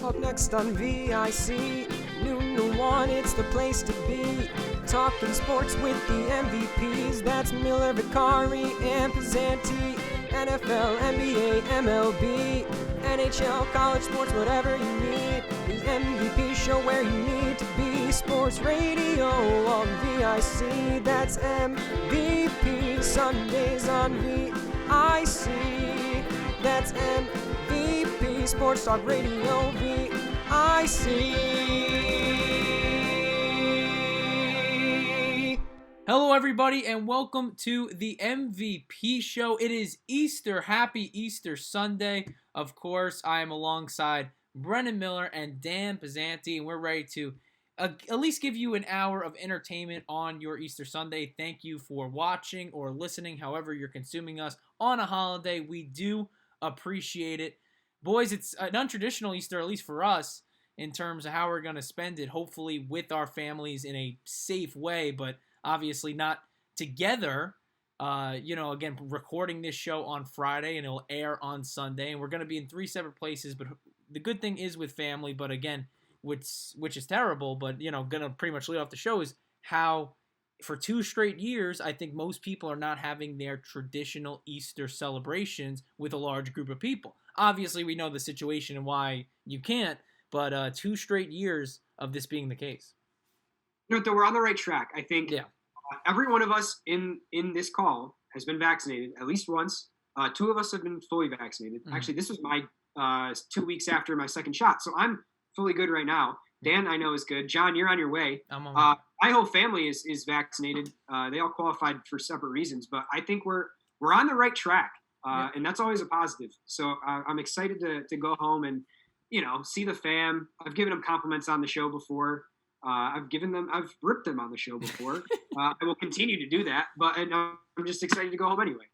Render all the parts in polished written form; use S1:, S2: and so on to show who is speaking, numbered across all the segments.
S1: Up next on VIC, noon to 1, it's the place to be. Talking sports with the MVPs, that's Miller, Vicari, and Passante. NFL, NBA, MLB, NHL, college sports, whatever you need. The MVP show where you need to be. Sports radio on VIC, that's MVP. Sundays on VIC, that's MVP. Sports Talk Radio, VIC.
S2: Hello, everybody, and welcome to the MVP show. It is Easter. Happy Easter Sunday. Of course, I am alongside Brennan Miller and Dan Passante, and we're ready to at least give you an hour of entertainment on your Easter Sunday. Thank you for watching or listening, however you're consuming us on a holiday. We do appreciate it. Boys, it's an untraditional Easter, at least for us, in terms of how we're going to spend it, hopefully with our families in a safe way, but obviously not together. Again, recording this show on Friday, and it'll air on Sunday, and we're going to be in 3 separate places, but the good thing is with family, but again, which is terrible, but, going to pretty much lead off the show, is how for 2 straight years, I think most people are not having their traditional Easter celebrations with a large group of people. Obviously, we know the situation and why you can't, but 2 straight years of this being the case.
S3: Though we're on the right track. I think every one of us in this call has been vaccinated at least once. 2 of us have been fully vaccinated. Mm-hmm. Actually, this was my 2 weeks after my second shot, so I'm fully good right now. Dan, I know, is good. John, you're on your way.
S2: I'm on
S3: my whole family is vaccinated. They all qualified for separate reasons, but I think we're on the right track, and that's always a positive. So I'm excited to go home and see the fam. I've given them compliments on the show before. I've ripped them on the show before. I will continue to do that, but I'm just excited to go home anyway.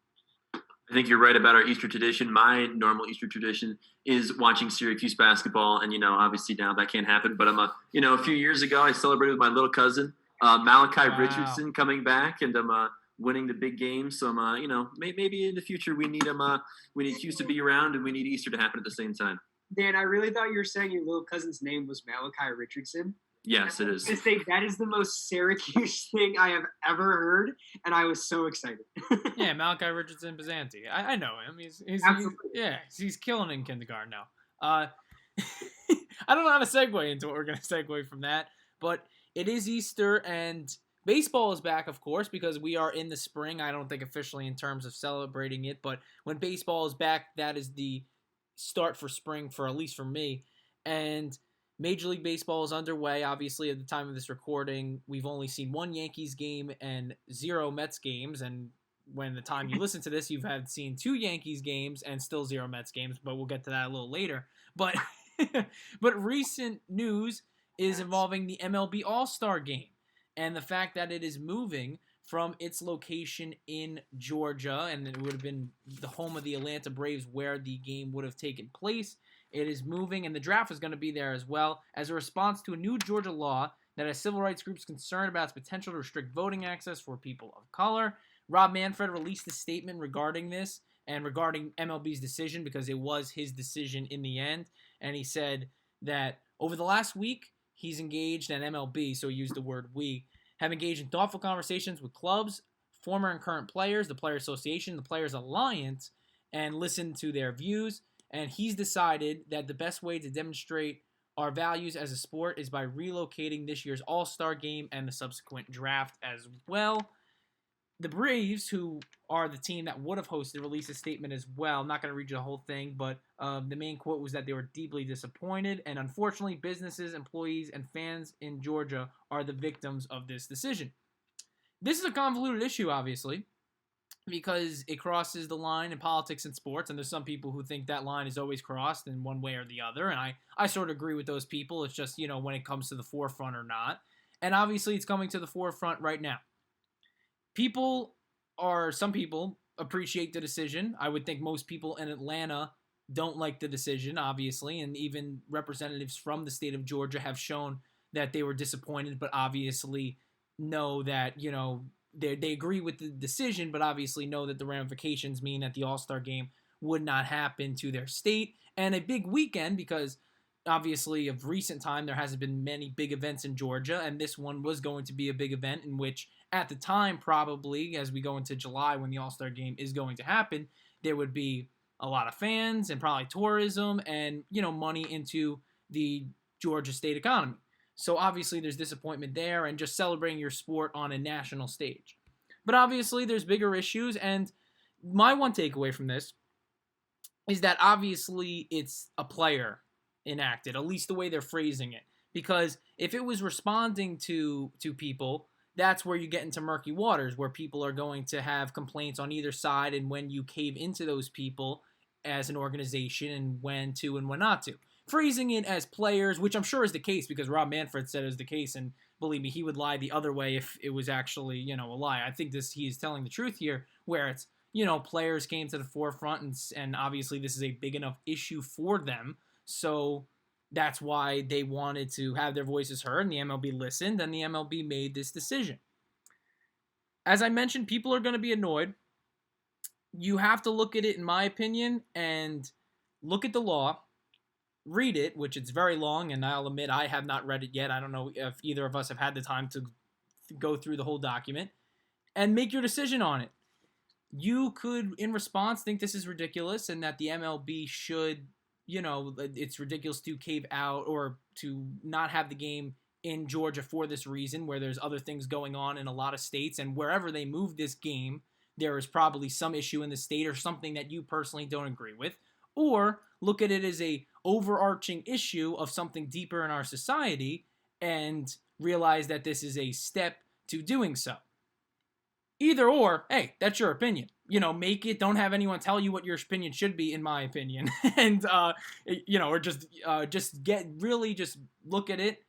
S4: I think you're right about our Easter tradition. My normal Easter tradition is watching Syracuse basketball, and obviously now that can't happen. But I'm a few years ago I celebrated with my little cousin Malachi Richardson coming back, and I'm winning the big game. So I'm maybe in the future we need Hughes to be around, and we need Easter to happen at the same time.
S3: Dan, I really thought you were saying your little cousin's name was Malachi Richardson.
S4: Yes, it is.
S3: That is the most Syracuse thing I have ever heard, and I was so excited.
S2: Yeah, Malachi Richardson Passante. I know him. He's killing in kindergarten now. I don't know how to segue into what we're going to segue from that, but it is Easter, and baseball is back, of course, because we are in the spring. I don't think officially in terms of celebrating it, but when baseball is back, that is the start for spring, for at least for me. And Major League Baseball is underway. Obviously, at the time of this recording, we've only seen 1 Yankees game and 0 Mets games. And when the time you listen to this, you've seen 2 Yankees games and still 0 Mets games. But we'll get to that a little later. But recent news is involving the MLB All-Star Game and the fact that it is moving from its location in Georgia, and it would have been the home of the Atlanta Braves where the game would have taken place. It is moving, and the draft is going to be there as well, as a response to a new Georgia law that has civil rights groups concerned about its potential to restrict voting access for people of color. Rob Manfred released a statement regarding this and regarding MLB's decision, because it was his decision in the end, and he said that over the last week, he's engaged, and MLB, so he used the word we, have engaged in thoughtful conversations with clubs, former and current players, the Players Association, the Players Alliance, and listened to their views. And he's decided that the best way to demonstrate our values as a sport is by relocating this year's All-Star Game and the subsequent draft as well. The Braves, who are the team that would have hosted, released a statement as well. I'm not going to read you the whole thing, but the main quote was that they were deeply disappointed, and unfortunately, businesses, employees, and fans in Georgia are the victims of this decision. This is a convoluted issue, obviously, because it crosses the line in politics and sports, and there's some people who think that line is always crossed in one way or the other, and I sort of agree with those people. It's just, when it comes to the forefront or not, and obviously it's coming to the forefront right now. Some people appreciate the decision. I would think most people in Atlanta don't like the decision, obviously, and even representatives from the state of Georgia have shown that they were disappointed, but obviously know that, they agree with the decision, but obviously know that the ramifications mean that the All-Star Game would not happen to their state. And a big weekend, because obviously, of recent time, there hasn't been many big events in Georgia, and this one was going to be a big event in which, at the time, probably, as we go into July when the All-Star Game is going to happen, there would be a lot of fans and probably tourism and, money into the Georgia state economy. So obviously there's disappointment there and just celebrating your sport on a national stage. But obviously there's bigger issues, and my one takeaway from this is that obviously it's a player enacted, at least the way they're phrasing it. Because if it was responding to people, that's where you get into murky waters, where people are going to have complaints on either side, and when you cave into those people as an organization, and when to and when not to. Phrasing it as players, which I'm sure is the case because Rob Manfred said it was the case, and believe me, he would lie the other way if it was actually, a lie. I think he is telling the truth here, where it's, players came to the forefront, and obviously this is a big enough issue for them, so that's why they wanted to have their voices heard, and the MLB listened, and the MLB made this decision. As I mentioned, people are going to be annoyed. You have to look at it, in my opinion, and look at the law, read it, which it's very long, and I'll admit I have not read it yet. I don't know if either of us have had the time to go through the whole document, and make your decision on it. You could, in response, think this is ridiculous and that the MLB should, it's ridiculous to cave out or to not have the game in Georgia for this reason, where there's other things going on in a lot of states, and wherever they move this game, there is probably some issue in the state or something that you personally don't agree with. Or look at it as a overarching issue of something deeper in our society and realize that this is a step to doing so. Either or, hey, that's your opinion. Make it. Don't have anyone tell you what your opinion should be, in my opinion. And, or just look at it,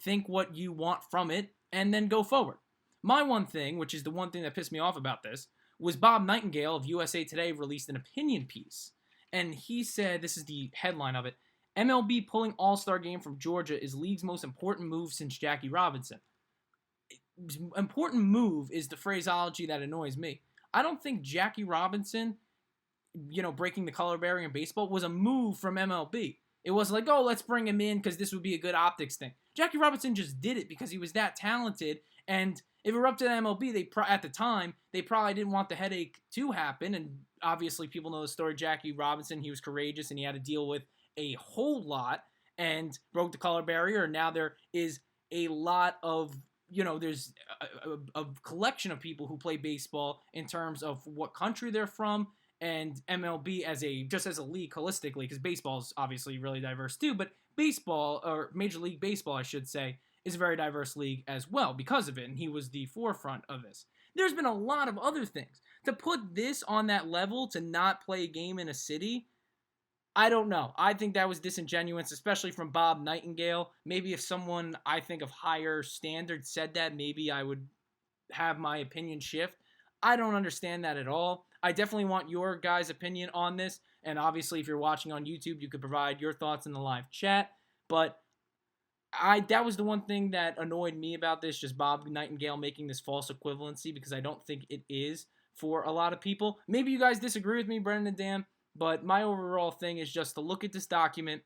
S2: think what you want from it, and then go forward. My one thing, which is the one thing that pissed me off about this, was Bob Nightingale of USA Today released an opinion piece. And he said, this is the headline of it, MLB pulling All-Star Game from Georgia is league's most important move since Jackie Robinson. Important move is the phraseology that annoys me. I don't think Jackie Robinson, breaking the color barrier in baseball was a move from MLB. It was like, oh, let's bring him in because this would be a good optics thing. Jackie Robinson just did it because he was that talented, and if it were up to the MLB, at the time, they probably didn't want the headache to happen, and obviously people know the story. Jackie Robinson, he was courageous, and he had to deal with a whole lot, and broke the color barrier, and now there is a lot of, there's a collection of people who play baseball in terms of what country they're from, and MLB as a league holistically, because baseball is obviously really diverse too, but baseball, or Major League Baseball, I should say, is a very diverse league as well because of it, and he was the forefront of this. There's been a lot of other things. To put this on that level, to not play a game in a city, I don't know. I think that was disingenuous, especially from Bob Nightingale. Maybe if someone I think of higher standards said that, maybe I would have my opinion shift. I don't understand that at all. I definitely want your guys' opinion on this, and obviously if you're watching on YouTube, you could provide your thoughts in the live chat, but that was the one thing that annoyed me about this, just Bob Nightingale making this false equivalency, because I don't think it is for a lot of people. Maybe you guys disagree with me, Brennan and Dan, but my overall thing is just to look at this document.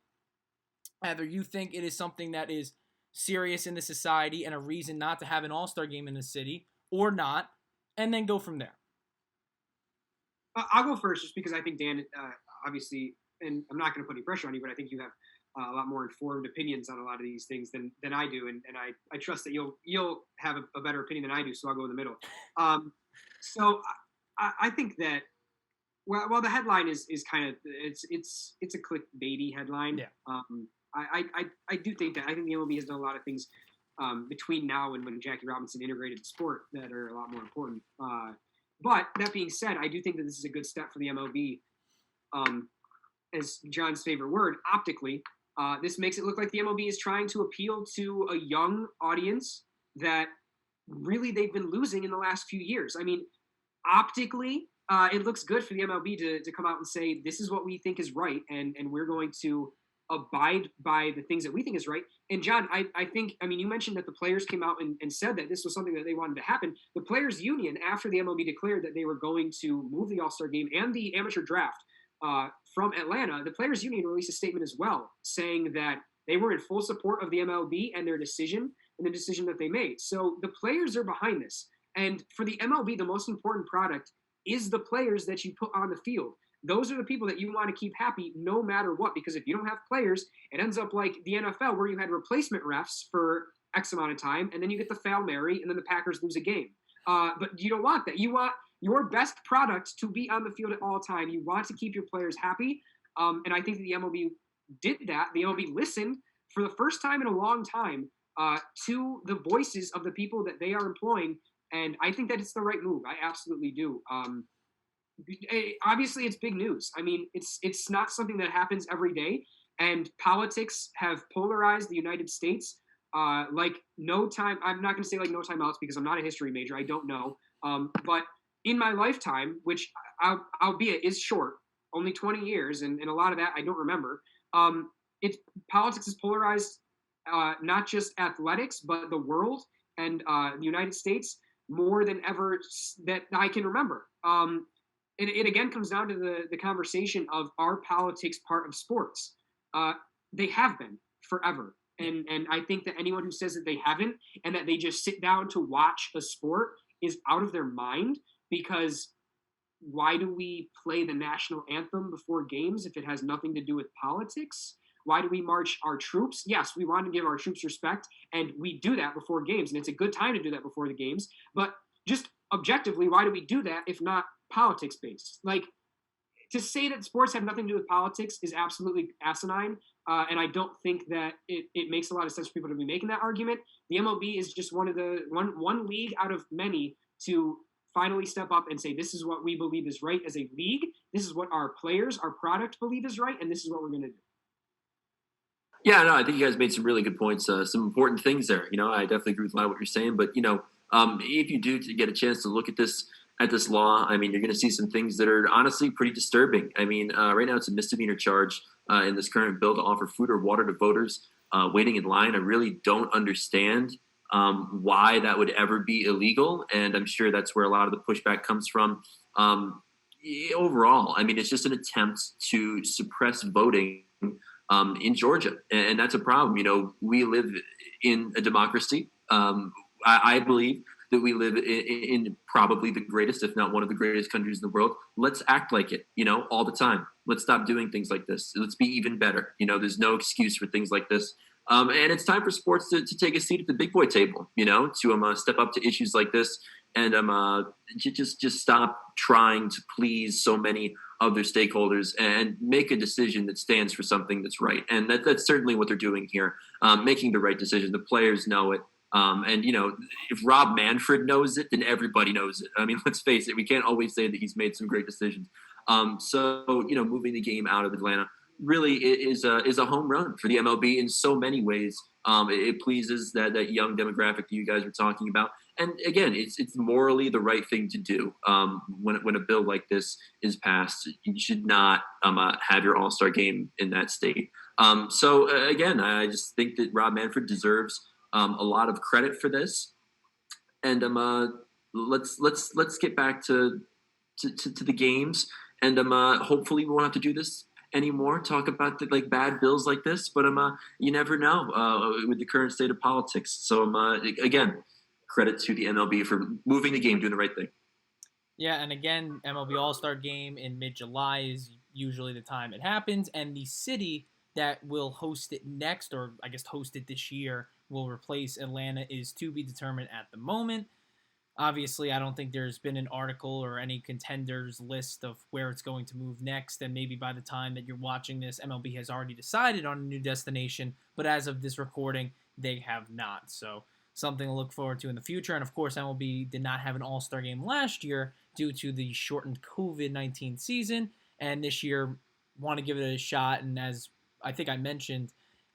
S2: Either you think it is something that is serious in the society and a reason not to have an all-star game in the city, or not, and then go from there.
S3: I'll go first just because I think Dan, obviously, and I'm not going to put any pressure on you, but I think you have a lot more informed opinions on a lot of these things than I do, and I trust that you'll have a better opinion than I do, so I'll go in the middle. So I think that well the headline is kind of it's a clickbaity headline.
S2: Yeah.
S3: I do think that I think the MLB has done a lot of things between now and when Jackie Robinson integrated the sport that are a lot more important. But that being said, I do think that this is a good step for the MLB. As John's favorite word, optically, this makes it look like the MLB is trying to appeal to a young audience that really they've been losing in the last few years. I mean, optically, it looks good for the MLB to come out and say, this is what we think is right, and we're going to abide by the things that we think is right. And John, I think, you mentioned that the players came out and said that this was something that they wanted to happen. The players union, after the MLB declared that they were going to move the All-Star game and the amateur draft from Atlanta, the Players Union released a statement as well, saying that they were in full support of the MLB and their decision and the decision that they made. So the players are behind this. And for the MLB, the most important product is the players that you put on the field. Those are the people that you want to keep happy no matter what, because if you don't have players, it ends up like the NFL where you had replacement refs for X amount of time, and then you get the Hail Mary, and then the Packers lose a game. But you don't want that. You want your best product to be on the field at all time. You want to keep your players happy. And I think that the MLB did that. The MLB listened for the first time in a long time to the voices of the people that they are employing. And I think that it's the right move. I absolutely do. Obviously, it's big news. I mean, it's not something that happens every day. And politics have polarized the United States like no time. I'm not going to say like no timeouts because I'm not a history major. I don't know. But in my lifetime, which albeit is short, only 20 years, and a lot of that I don't remember, politics has polarized not just athletics, but the world and the United States more than ever that I can remember. It again comes down to the conversation of, are politics part of sports? They have been forever. And I think that anyone who says that they haven't and that they just sit down to watch a sport is out of their mind, because why do we play the national anthem before games if it has nothing to do with politics? Why do we march our troops? Yes, we want to give our troops respect, and we do that before games, and it's a good time to do that before the games. But just objectively, why do we do that if not politics-based? Like, to say that sports have nothing to do with politics is absolutely asinine, and I don't think that it makes a lot of sense for people to be making that argument. The MLB is just one league out of many to finally step up and say, this is what we believe is right as a league, this is what our players, our product believe is right, and this is what we're going to do.
S4: Yeah, no, I think you guys made some really good points, some important things there. I definitely agree with a lot of what you're saying. But, if you do get a chance to look at this law, I mean, you're going to see some things that are honestly pretty disturbing. I mean, right now it's a misdemeanor charge in this current bill to offer food or water to voters waiting in line. I really don't understand why that would ever be illegal. And I'm sure that's where a lot of the pushback comes from. Overall, I mean, it's just an attempt to suppress voting in Georgia. And that's a problem. We live in a democracy. I believe that we live in probably the greatest, if not one of the greatest countries in the world. Let's act like it, all the time. Let's stop doing things like this. Let's be even better. There's no excuse for things like this. And it's time for sports to take a seat at the big boy table, to step up to issues like this and just stop trying to please so many of their stakeholders and make a decision that stands for something that's right. And that's certainly what they're doing here, making the right decision. The players know it. And if Rob Manfred knows it, then everybody knows it. I mean, let's face it, we can't always say that he's made some great decisions. So moving the game out of Atlanta really is a home run for the MLB in so many ways. It pleases that young demographic that you guys were talking about. And again, it's morally the right thing to do. When a bill like this is passed, you should not have your All-Star game in that state. So again, I just think that Rob Manfred deserves a lot of credit for this. And let's get back to the games. And hopefully we won't have to do this anymore, talk about the bad bills like this, but you never know with the current state of politics. So again, credit to the MLB for moving the game, doing the right thing.
S2: Yeah, and again, MLB All-Star Game in mid-July is usually the time it happens, and the city that will host it next, or I guess host it this year, will replace Atlanta is to be determined at the moment. Obviously, I don't think there's been an article or any contenders list of where it's going to move next, and maybe by the time that you're watching this, MLB has already decided on a new destination, but as of this recording, they have not. So something to look forward to in the future. And of course, MLB did not have an All-Star game last year due to the shortened COVID-19 season, and this year want to give it a shot. And as I think I mentioned,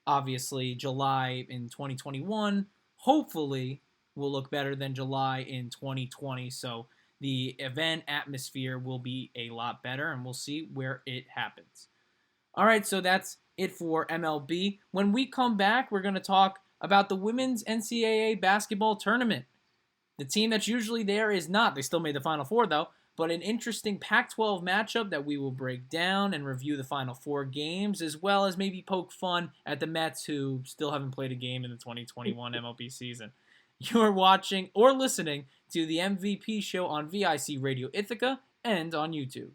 S2: obviously July in 2021 hopefully will look better than July in 2020. So the event atmosphere will be a lot better, and we'll see where it happens. All right, so that's it for MLB. When we come back, we're going to talk about the women's NCAA basketball tournament. The team that's usually there is not. They still made the Final Four, though. but an interesting Pac-12 matchup that we will break down and review the final 4 games, as well as maybe poke fun at the Mets, who still haven't played a game in the 2021 MLB season. You're watching or listening to the MVP show on VIC Radio Ithaca and on YouTube.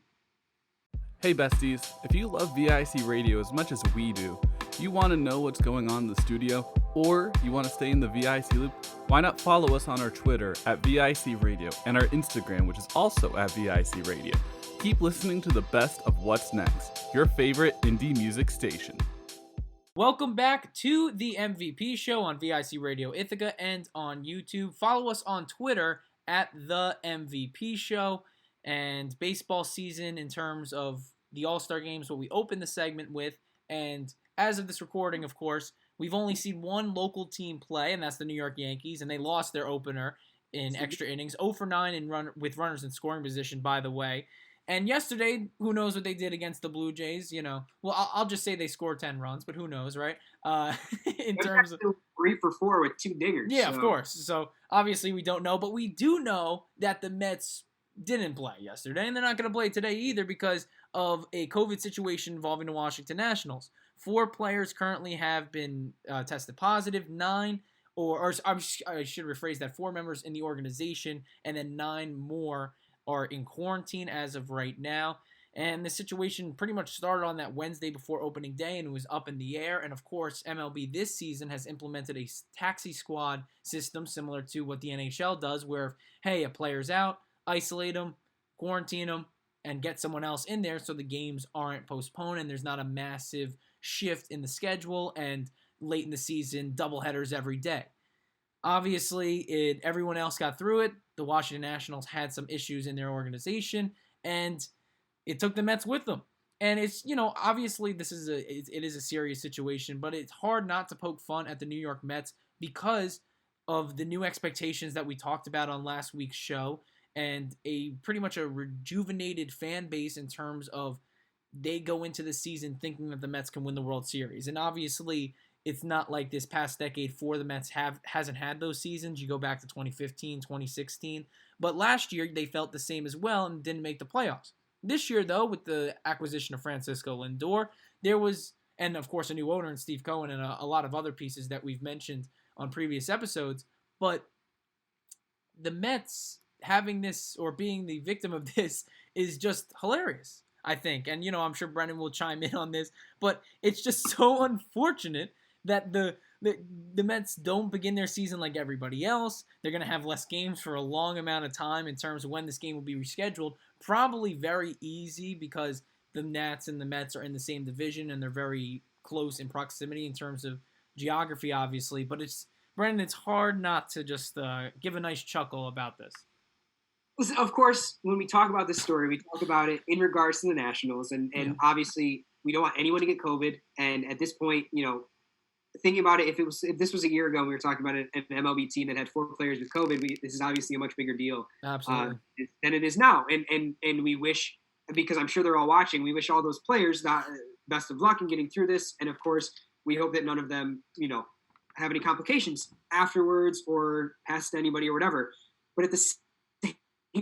S5: Hey besties, if you love VIC Radio as much as we do, you want to know what's going on in the studio, or you want to stay in the VIC loop, why not follow us on our Twitter at VIC Radio and our Instagram, which is also at VIC Radio. Keep listening to the best of what's next, your favorite indie music station.
S2: Welcome back to the MVP show on VIC Radio Ithaca and on YouTube. Follow us on Twitter at the MVP show. And baseball season in terms of the All-Star games, what we open the segment with. And as of this recording, of course, we've only seen one local team play, and that's the New York Yankees, and they lost their opener in extra innings, 0 for 9 with runners in scoring position, by the way. And yesterday, who knows what they did against the Blue Jays, you know. Well, I'll just say they scored 10 runs, but who knows, right? In terms of
S3: 3 for 4 with 2 dingers.
S2: Yeah, so. Of course. So, obviously, we don't know, but we do know that the Mets didn't play yesterday, and they're not going to play today either because of a COVID situation involving the Washington Nationals. 4 players currently have been tested positive, 9, I should rephrase that, 4 members in the organization, and then 9 more are in quarantine as of right now. And the situation pretty much started on that Wednesday before opening day, and it was up in the air. And of course, MLB this season has implemented a taxi squad system similar to what the NHL does, where, hey, a player's out, isolate them, quarantine them, and get someone else in there so the games aren't postponed and there's not a massive shift in the schedule and late in the season doubleheaders every day. Obviously, everyone else got through it. The Washington Nationals had some issues in their organization, and it took the Mets with them. And it's, obviously it is a serious situation, but it's hard not to poke fun at the New York Mets because of the new expectations that we talked about on last week's show, and pretty much a rejuvenated fan base in terms of they go into the season thinking that the Mets can win the World Series. And obviously, it's not like this past decade for the Mets hasn't had those seasons. You go back to 2015, 2016. But last year, they felt the same as well and didn't make the playoffs. This year, though, with the acquisition of Francisco Lindor, there was, and of course, a new owner in Steve Cohen and a lot of other pieces that we've mentioned on previous episodes. But the Mets having this or being the victim of this is just hilarious, I think. And, I'm sure Brennan will chime in on this, but it's just so unfortunate that the Mets don't begin their season like everybody else. They're going to have less games for a long amount of time in terms of when this game will be rescheduled. Probably very easy because the Nats and the Mets are in the same division and they're very close in proximity in terms of geography, obviously. But Brennan, it's hard not to just give a nice chuckle about this.
S3: Of course, when we talk about this story, we talk about it in regards to the Nationals, and obviously we don't want anyone to get COVID. And at this point, thinking about it, if this was a year ago, and we were talking about an MLB team that had 4 players with COVID, this is obviously a much bigger deal
S2: Absolutely.
S3: Than it is now. And we wish, because I'm sure they're all watching, we wish all those players the best of luck in getting through this. And of course, we hope that none of them, have any complications afterwards or pass to anybody or whatever. But at the same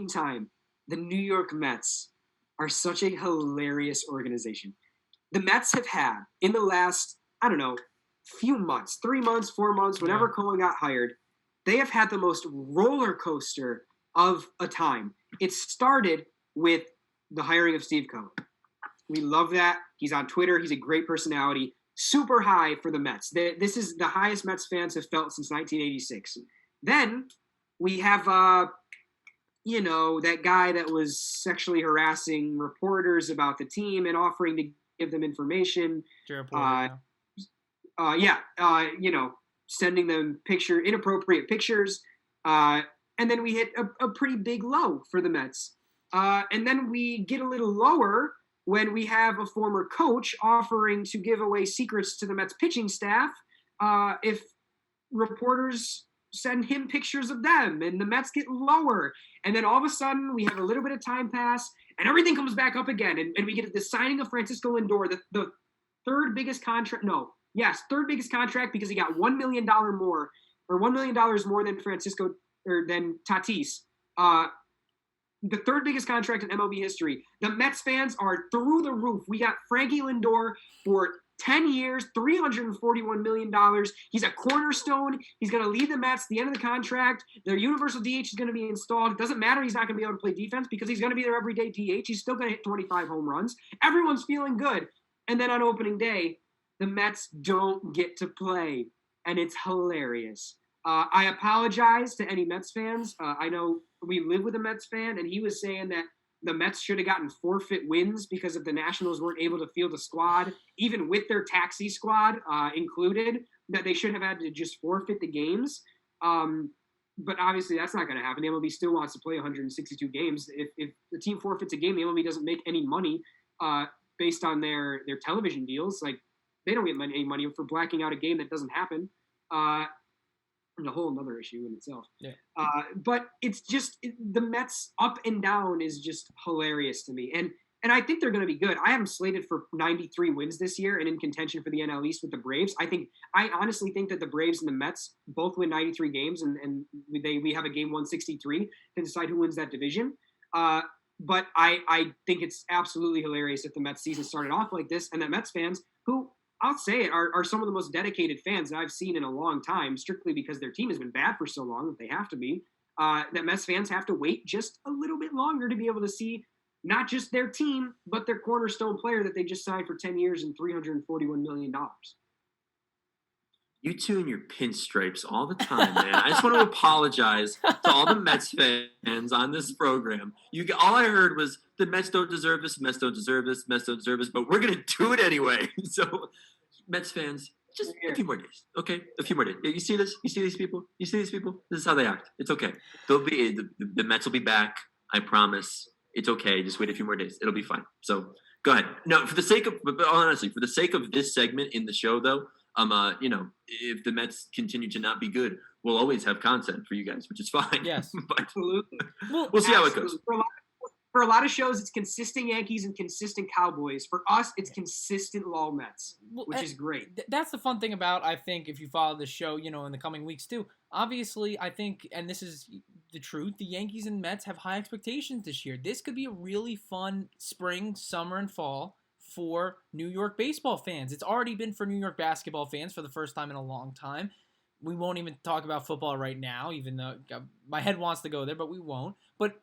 S3: time, the New York Mets are such a hilarious organization. The Mets have had, in the last, few months, 3 months, 4 months, whenever Cohen got hired, they have had the most roller coaster of a time. It started with the hiring of Steve Cohen. We love that. He's on Twitter. He's a great personality. Super high for the Mets. This is the highest Mets fans have felt since 1986. Then we have, that guy that was sexually harassing reporters about the team and offering to give them information. Sending them inappropriate pictures. And then we hit a pretty big low for the Mets. And then we get a little lower when we have a former coach offering to give away secrets to the Mets pitching staff if reporters send him pictures of them, and the Mets get lower. And then all of a sudden we have a little bit of time pass and everything comes back up again. And we get the signing of Francisco Lindor, the third biggest contract. Third biggest contract because he got $1 million more, or $1 million more than Francisco or than Tatis. the third biggest contract in MLB history. The Mets fans are through the roof. We got Frankie Lindor for 10 years, $341 million. He's a cornerstone. He's going to lead the Mets. The end of the contract, their universal DH is going to be installed. It doesn't matter. He's not going to be able to play defense because he's going to be their everyday DH. He's still going to hit 25 home runs. Everyone's feeling good. And then on opening day, the Mets don't get to play. And it's hilarious. I apologize to any Mets fans. I know we live with a Mets fan, and he was saying that the Mets should have gotten forfeit wins because if the Nationals weren't able to field a squad, even with their taxi squad included, that they should have had to just forfeit the games. But obviously that's not going to happen. The MLB still wants to play 162 games. If the team forfeits a game, the MLB doesn't make any money based on their television deals. Like, they don't get any money for blacking out a game that doesn't happen. And a whole other issue in itself. Yeah. But it's just the Mets up and down is just hilarious to me. And I think they're going to be good. I have them slated for 93 wins this year and in contention for the NL East with the Braves. I honestly think that the Braves and the Mets both win 93 games and we have a game 163 to decide who wins that division. But I think it's absolutely hilarious if the Mets season started off like this and that Mets fans who, I'll say it, are some of the most dedicated fans that I've seen in a long time, strictly because their team has been bad for so long that they have to be. That Mets fans have to wait just a little bit longer to be able to see not just their team, but their cornerstone player that they just signed for 10 years and $341 million.
S4: You two and your pinstripes all the time, man. I just want to apologize to all the Mets fans on this program. All I heard was the Mets don't deserve this, Mets don't deserve this, Mets don't deserve this, but we're going to do it anyway. So, Mets fans, just a few more days, okay? A few more days. You see this? You see these people? You see these people? This is how they act. It's okay. The Mets will be back. I promise. It's okay. Just wait a few more days. It'll be fine. So, go ahead. No, but honestly, for the sake of this segment in the show, though, if the Mets continue to not be good, we'll always have content for you guys, which is fine.
S2: Yes,
S4: but
S3: absolutely.
S4: We'll see how it goes.
S3: For a lot of shows, it's consistent Yankees and consistent Cowboys. For us, it's consistent low Mets, which is great.
S2: That's the fun thing about, I think, if you follow the show, in the coming weeks too. Obviously, I think, and this is the truth, the Yankees and Mets have high expectations this year. This could be a really fun spring, summer, and fall for New York baseball fans. It's already been for New York basketball fans for the first time in a long time. We won't even talk about football right now, even though my head wants to go there, but we won't. But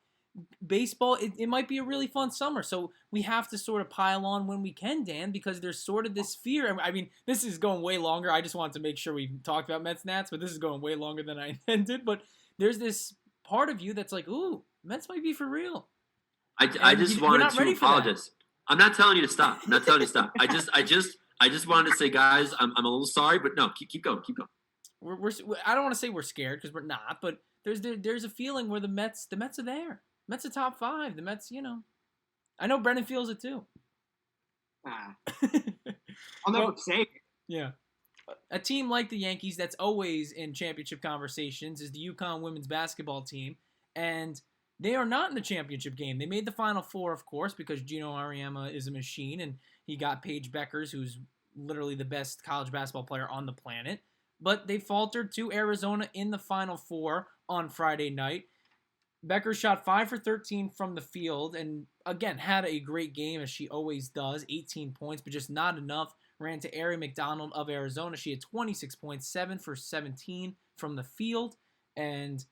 S2: baseball, it might be a really fun summer. So we have to sort of pile on when we can, Dan, because there's sort of this fear. I mean, this is going way longer. I just wanted to make sure we talked about Mets Nats, but this is going way longer than I intended. But there's this part of you that's like, ooh, Mets might be for real.
S4: I just wanted to apologize. I'm not telling you to stop. I'm not telling you to stop. I just wanted to say, guys, I'm a little sorry, but no, keep going.
S2: I don't want to say we're scared because we're not, but there's a feeling where the Mets are there. Mets are top 5. The Mets, I know Brennan feels it too.
S3: I'll never say it.
S2: Yeah. A team like the Yankees that's always in championship conversations is the UConn women's basketball team, and they are not in the championship game. They made the Final Four, of course, because Gino Auriemma is a machine, and he got Paige Beckers, who's literally the best college basketball player on the planet. But they faltered to Arizona in the Final Four on Friday night. Beckers shot 5 for 13 from the field and, again, had a great game, as she always does, 18 points, but just not enough. Ran to Ari McDonald of Arizona. She had 26 points, 7 for 17 from the field, and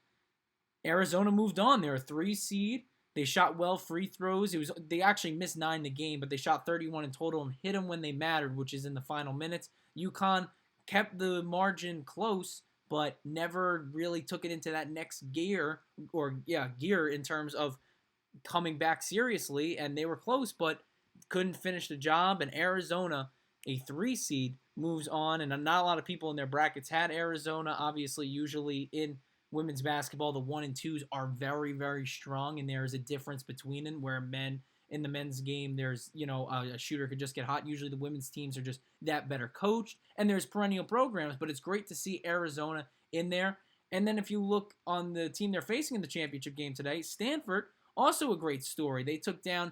S2: Arizona moved on. They're a 3 seed. They shot well free throws. They actually missed 9 in the game, but they shot 31 in total and hit them when they mattered, which is in the final minutes. UConn kept the margin close, but never really took it into that next gear in terms of coming back seriously. And they were close, but couldn't finish the job. And Arizona, a 3 seed, moves on. And not a lot of people in their brackets had Arizona. Obviously, usually in women's basketball, the 1 and 2s are very, very strong, and there is a difference between them where in the men's game, there's, a shooter could just get hot. Usually the women's teams are just that better coached, and there's perennial programs, but it's great to see Arizona in there. And then if you look on the team they're facing in the championship game today, Stanford, also a great story. They took down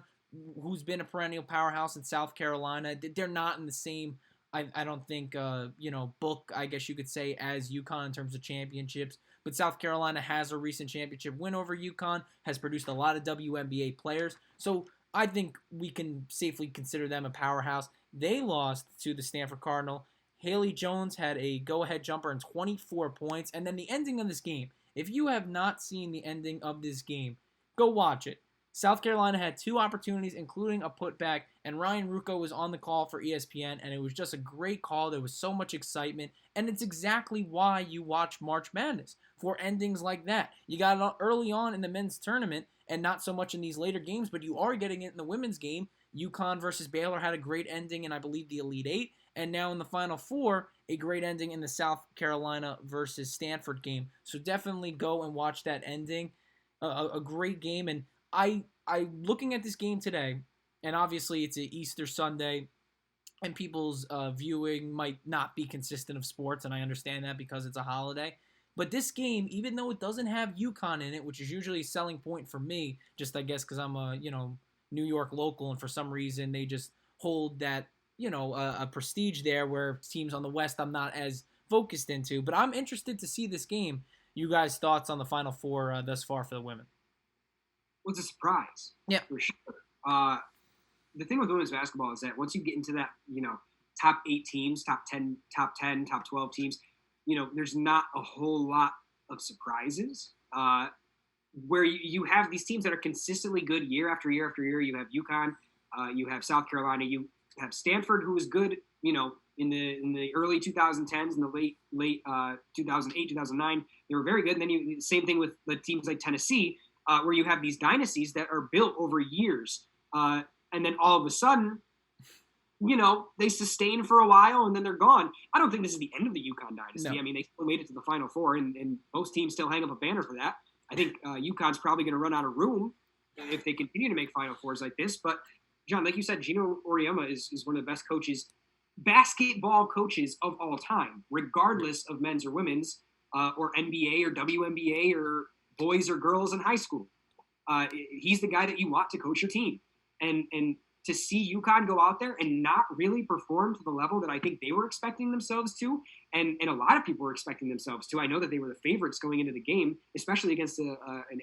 S2: who's been a perennial powerhouse in South Carolina. They're not in the same I don't think, book, I guess you could say, as UConn in terms of championships. But South Carolina has a recent championship win over UConn, has produced a lot of WNBA players. So I think we can safely consider them a powerhouse. They lost to the Stanford Cardinal. Haley Jones had a go-ahead jumper and 24 points. And then the ending of this game. If you have not seen the ending of this game, go watch it. South Carolina had 2 opportunities, including a putback, and Ryan Ruocco was on the call for ESPN, and it was just a great call. There was so much excitement, and it's exactly why you watch March Madness, for endings like that. You got it early on in the men's tournament, and not so much in these later games, but you are getting it in the women's game. UConn versus Baylor had a great ending in, I believe, the Elite Eight, and now in the Final Four, a great ending in the South Carolina versus Stanford game. So definitely go and watch that ending. A great game, and I looking at this game today, and obviously it's an Easter Sunday, and people's viewing might not be consistent of sports, and I understand that because it's a holiday. But this game, even though it doesn't have UConn in it, which is usually a selling point for me, just I guess because I'm a New York local, and for some reason they just hold that a prestige there where teams on the West I'm not as focused into. But I'm interested to see this game. You guys' thoughts on the Final Four thus far for the women?
S3: Was a surprise.
S2: Yeah,
S3: for sure. The thing with women's basketball is that once you get into that, top 8 teams, top 10, top 12 teams, there's not a whole lot of surprises. Where you have these teams that are consistently good year after year after year. You have UConn, you have South Carolina, you have Stanford, who was good, in the early 2010s, in the late 2008, 2009, they were very good. And then same thing with the teams like Tennessee, where you have these dynasties that are built over years. And then all of a sudden, they sustain for a while and then they're gone. I don't think this is the end of the UConn dynasty.
S2: No.
S3: I mean, they still made it to the Final Four, and most teams still hang up a banner for that. I think UConn's probably going to run out of room if they continue to make Final Fours like this. But, John, like you said, Gino Auriemma is one of the best basketball coaches of all time, regardless of men's or women's, or NBA or WNBA or boys or girls in high school. He's the guy that you want to coach your team. And to see UConn go out there and not really perform to the level that I think they were expecting themselves to, and a lot of people were expecting themselves to. I know that they were the favorites going into the game, especially against an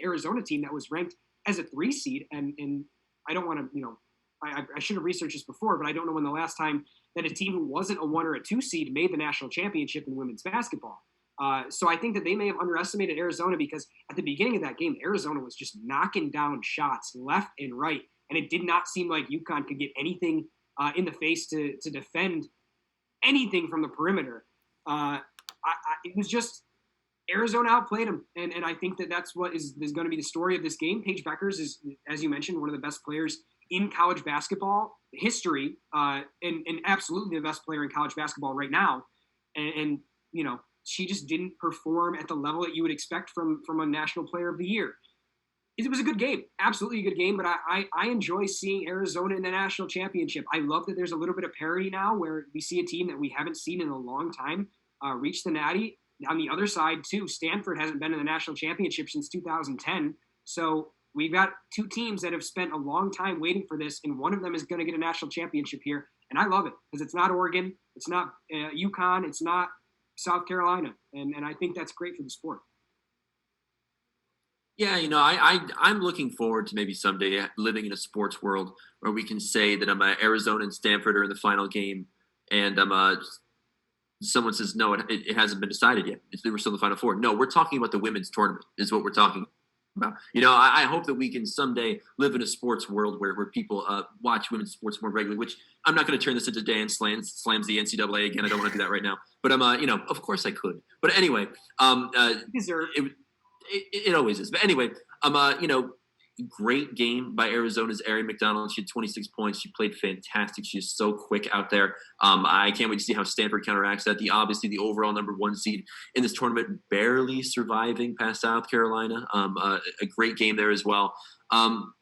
S3: Arizona team that was ranked as a 3 seed. And I don't want to, I should have researched this before, but I don't know when the last time that a team who wasn't a 1 or a 2 seed made the national championship in women's basketball. So I think that they may have underestimated Arizona, because at the beginning of that game, Arizona was just knocking down shots left and right. And it did not seem like UConn could get anything in the face to defend anything from the perimeter. It was just Arizona outplayed them. And I think that that's what is going to be the story of this game. Paige Beckers is, as you mentioned, one of the best players in college basketball history, and absolutely the best player in college basketball right now. And she just didn't perform at the level that you would expect from a National Player of the Year. It was a good game, absolutely a good game, but I enjoy seeing Arizona in the national championship. I love that there's a little bit of parity now where we see a team that we haven't seen in a long time reach the Natty. On the other side, too, Stanford hasn't been in the national championship since 2010. So we've got 2 teams that have spent a long time waiting for this, and one of them is going to get a national championship here. And I love it because it's not Oregon, it's not UConn, it's not South Carolina. And I think that's great for the sport.
S4: Yeah, I'm looking forward to maybe someday living in a sports world where we can say that Arizona and Stanford are in the final game, and someone says, no, it hasn't been decided yet. They were still in the Final Four. No, we're talking about the women's tournament is what we're talking about. I hope that we can someday live in a sports world where people watch women's sports more regularly, which I'm not going to turn this into Dan slams the NCAA again. I don't want to do that right now. But of course I could. But anyway, it always is. But anyway, great game by Arizona's Ari McDonald. She had 26 points. She played fantastic. She is so quick out there. I can't wait to see how Stanford counteracts that. Obviously the overall number 1 seed in this tournament, barely surviving past South Carolina. A great game there as well.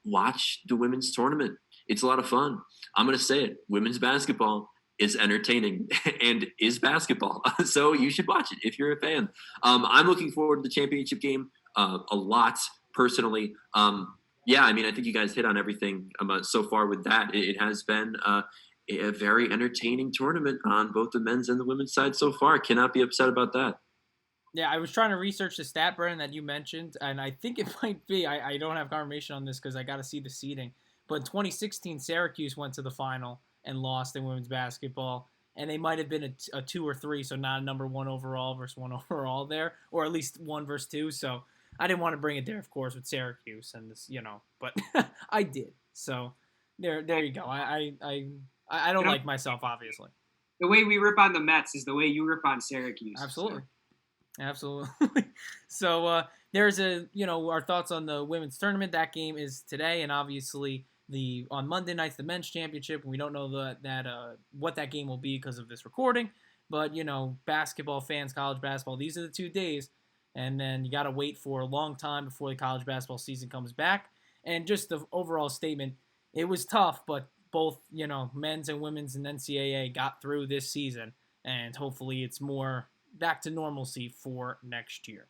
S4: Watch the women's tournament. It's a lot of fun. I'm going to say it. Women's basketball is entertaining and is basketball. So you should watch it if you're a fan. I'm looking forward to the championship game a lot personally. I think you guys hit on everything so far with that. It has been a very entertaining tournament on both the men's and the women's side so far. Cannot be upset about that.
S2: Yeah, I was trying to research the stat, Brennan, that you mentioned, and I think it might be, I don't have confirmation on this because I got to see the seeding, but in 2016, Syracuse went to the final and lost in women's basketball, and they might have been a 2 or 3, so not a number 1 overall versus 1 overall there, or at least 1 versus 2, so I didn't want to bring it there, of course, with Syracuse, and this, but I did, so there you go. I don't like myself, obviously.
S3: The way we rip on the Mets is the way you rip on Syracuse.
S2: Absolutely. So. Absolutely. So there's our thoughts on the women's tournament. That game is today, and obviously on Monday night's the men's championship. We don't know what that game will be because of this recording, but basketball fans, college basketball, these are the 2 days, and then you got to wait for a long time before the college basketball season comes back. And just the overall statement, it was tough, but both men's and women's and NCAA got through this season, and hopefully it's more back to normalcy for next year.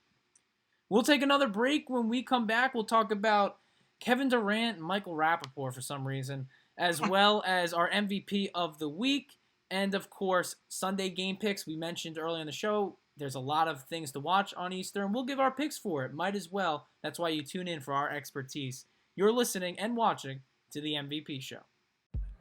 S2: We'll take another break. When we come back, we'll talk about Kevin Durant and Michael Rappaport for some reason, as well as our MVP of the week, and of course, Sunday game picks. We mentioned earlier in the show, there's a lot of things to watch on Easter, and we'll give our picks for it. Might as well. That's why you tune in for our expertise. You're listening and watching to the MVP Show.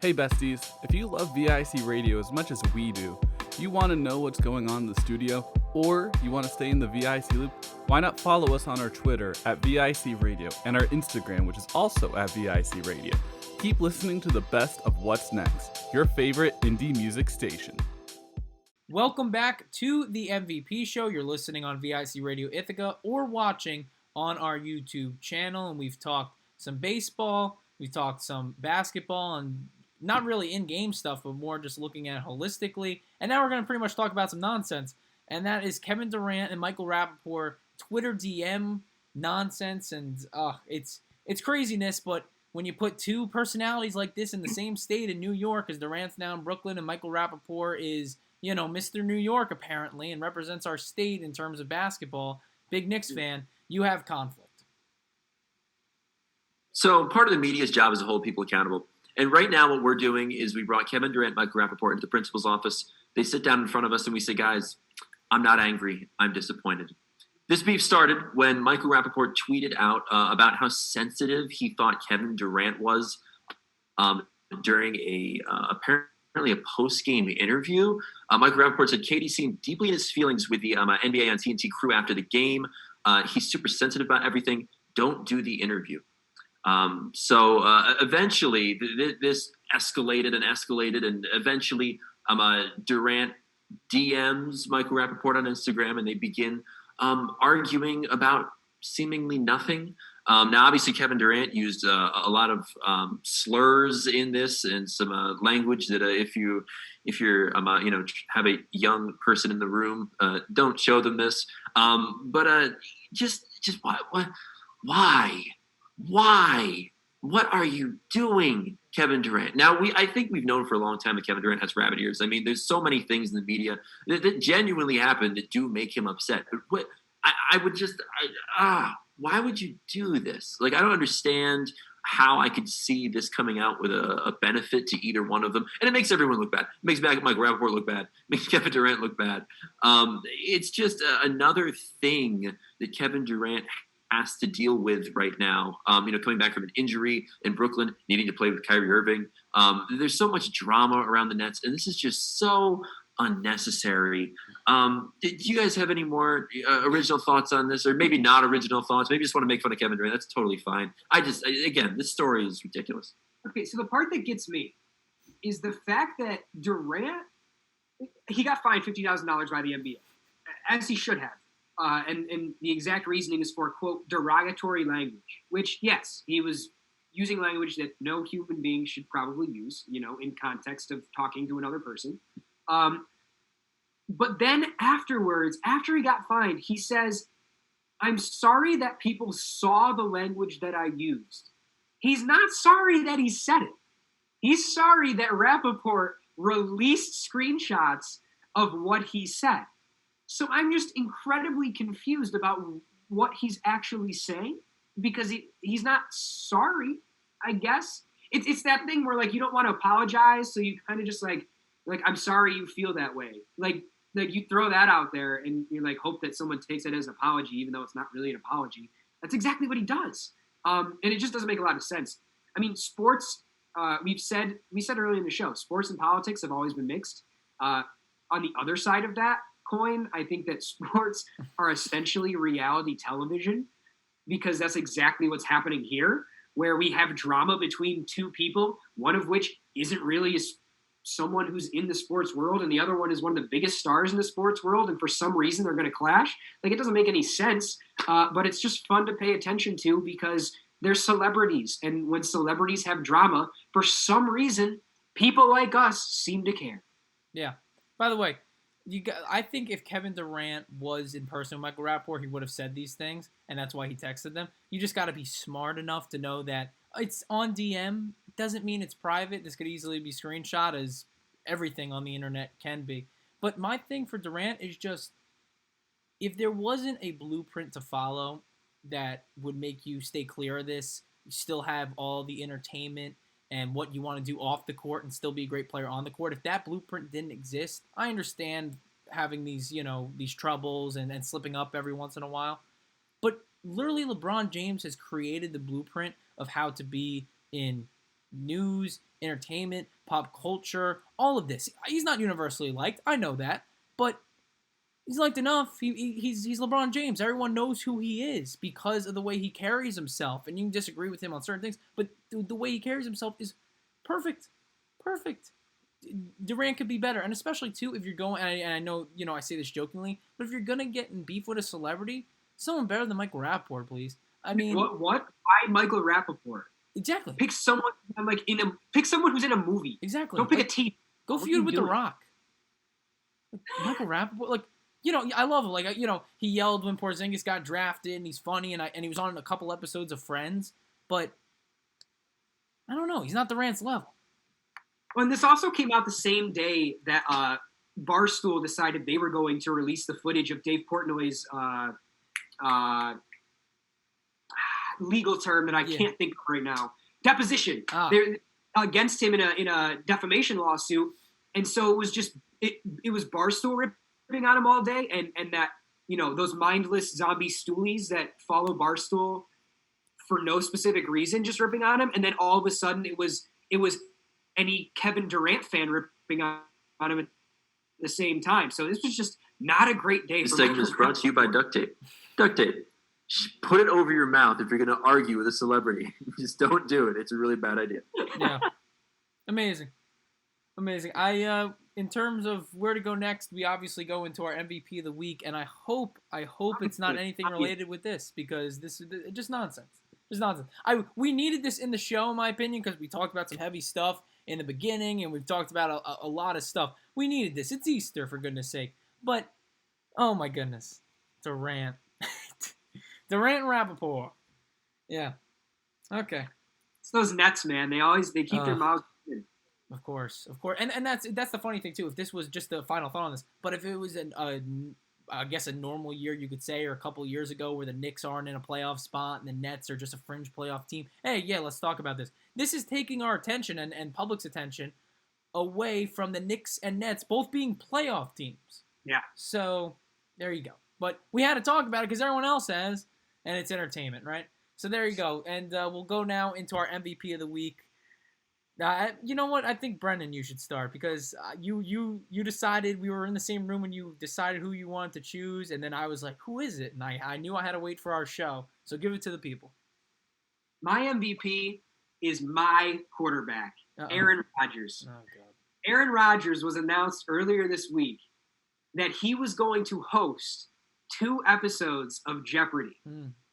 S5: Hey besties, if you love VIC Radio as much as we do, you want to know what's going on in the studio, or you want to stay in the VIC loop, why not follow us on our Twitter at VIC Radio and our Instagram, which is also at VIC Radio. Keep listening to the best of What's Next, your favorite indie music station.
S2: Welcome back to the MVP Show. You're listening on VIC Radio Ithaca or watching on our YouTube channel, and we've talked some baseball, we've talked some basketball, and not really in-game stuff, but more just looking at it holistically. And now we're going to pretty much talk about some nonsense, and that is Kevin Durant and Michael Rappaport Twitter DM nonsense, and it's craziness, but when you put 2 personalities like this in the same state in New York, as Durant's now in Brooklyn and Michael Rappaport is, Mr. New York apparently, and represents our state in terms of basketball, big Knicks fan, you have conflict.
S4: So part of the media's job is to hold people accountable. And right now what we're doing is we brought Kevin Durant, Michael Rappaport into the principal's office. They sit down in front of us and we say, guys, I'm not angry. I'm disappointed. This beef started when Michael Rappaport tweeted out about how sensitive he thought Kevin Durant was during apparently a post-game interview. Michael Rappaport said KD seemed deeply in his feelings with the NBA on TNT crew after the game. He's super sensitive about everything. Don't do the interview. So eventually this escalated, and eventually Durant DMs Michael Rappaport on Instagram, and they begin arguing about seemingly nothing. Now, obviously, Kevin Durant used a lot of slurs in this and some language that if you're have a young person in the room, don't show them this. But just why? What are you doing, Kevin Durant? Now, I think we've known for a long time that Kevin Durant has rabbit ears. I mean, there's so many things in the media that genuinely happen that do make him upset. But why would you do this? Like, I don't understand how I could see this coming out with a benefit to either one of them. And it makes everyone look bad. It makes Michael Rappaport look bad. It makes Kevin Durant look bad. It's just another thing that Kevin Durant has to deal with right now, coming back from an injury in Brooklyn, needing to play with Kyrie Irving. There's so much drama around the Nets, and this is just so unnecessary. Do you guys have any more original thoughts on this, or maybe not original thoughts? Maybe you just want to make fun of Kevin Durant. That's totally fine. Again, this story is ridiculous. Okay, so the part that gets me is the fact that Durant, he got fined $50,000 by the NBA, as he should have. And the exact reasoning is for, quote, derogatory language, which, yes, he was using language that no human being should probably use, in context of talking to another person. But then afterwards, after he got fined, he says, I'm sorry that people saw the language that I used. He's not sorry that he said it. He's sorry that Rappaport released screenshots of what he said. So I'm just incredibly confused about what he's actually saying, because he's not sorry, I guess.
S3: it's that thing where like you don't want to apologize, so you kind of just like I'm sorry you feel that way. Like you throw that out there and you like hope that someone takes it as an apology, even though it's not really an apology. That's exactly what he does. And it just doesn't make a lot of sense. I mean, sports. We said earlier in the show, sports and politics have always been mixed. On the other side of that coin, I think that sports are essentially reality television, because that's exactly what's happening here, where we have drama between two people, one of which isn't really someone who's in the sports world, and the other one is one of the biggest stars in the sports world, and for some reason they're going to clash. Like, it doesn't make any sense, but it's just fun to pay attention to because they're celebrities, and when celebrities have drama, for some reason, people like us seem to care.
S2: Yeah. By the way, I think if Kevin Durant was in person with Michael Rappaport, he would have said these things, and that's why he texted them. You just got to be smart enough to know that it's on DM. Doesn't mean it's private. This could easily be screenshot, as everything on the internet can be. But my thing for Durant is just, if there wasn't a blueprint to follow that would make you stay clear of this, you still have all the entertainment and what you want to do off the court and still be a great player on the court. If that blueprint didn't exist, I understand having these, these troubles and slipping up every once in a while. But literally LeBron James has created the blueprint of how to be in news, entertainment, pop culture, all of this. He's not universally liked. I know that. But he's liked enough. He's LeBron James. Everyone knows who he is because of the way he carries himself. And you can disagree with him on certain things, but the way he carries himself is perfect. Perfect. Durant could be better. And especially, too, if you're going, and I know, I say this jokingly, but if you're going to get in beef with a celebrity, someone better than Michael Rappaport, please. I mean,
S3: What? Why Michael Rappaport?
S2: Exactly.
S3: Pick someone pick someone who's in a movie.
S2: Exactly.
S3: Don't pick a team.
S2: Go feud with The Rock. Michael Rappaport, I love him. He yelled when Porzingis got drafted, and he's funny, and he was on a couple episodes of Friends, but I don't know. He's not Durant's level.
S3: Well, and this also came out the same day that Barstool decided they were going to release the footage of Dave Portnoy's legal term that I can't think of right now. Deposition. They're against him in a defamation lawsuit, and so it was just it was Barstool ripping on him all day, and that those mindless zombie stoolies that follow Barstool for no specific reason, just ripping on him, and then all of a sudden it was any Kevin Durant fan ripping on him at the same time. So this was just not a great day.
S4: This segment is brought to you by duct tape. Duct tape. Put it over your mouth if you're going to argue with a celebrity. Just don't do it. It's a really bad idea.
S2: Yeah. Amazing. In terms of where to go next, we obviously go into our MVP of the week, and I hope it's not anything related with this, because this is just nonsense. Just nonsense. We needed this in the show, in my opinion, because we talked about some heavy stuff in the beginning, and we've talked about a lot of stuff. We needed this. It's Easter, for goodness sake. But, oh my goodness. Durant. Durant and Rappaport. Yeah. Okay.
S3: It's those Nets, man. They keep their mouths open.
S2: Of course. And that's the funny thing too. If this was just the final thought on this, but if it was I guess a normal year, you could say, or a couple years ago, where the Knicks aren't in a playoff spot and the Nets are just a fringe playoff team. Hey, yeah, let's talk about this. This is taking our attention and public's attention away from the Knicks and Nets both being playoff teams.
S3: Yeah.
S2: So there you go. But we had to talk about it because everyone else has. And it's entertainment, right? So there you go. And we'll go now into our MVP of the week. You know what? I think, Brennan, you should start, because you decided, we were in the same room when you decided who you wanted to choose, and then I was like, who is it? And I knew I had to wait for our show. So give it to the people.
S3: My MVP is my quarterback, Aaron Rodgers.
S2: Oh, God.
S3: Aaron Rodgers was announced earlier this week that he was going to host 2 episodes of Jeopardy,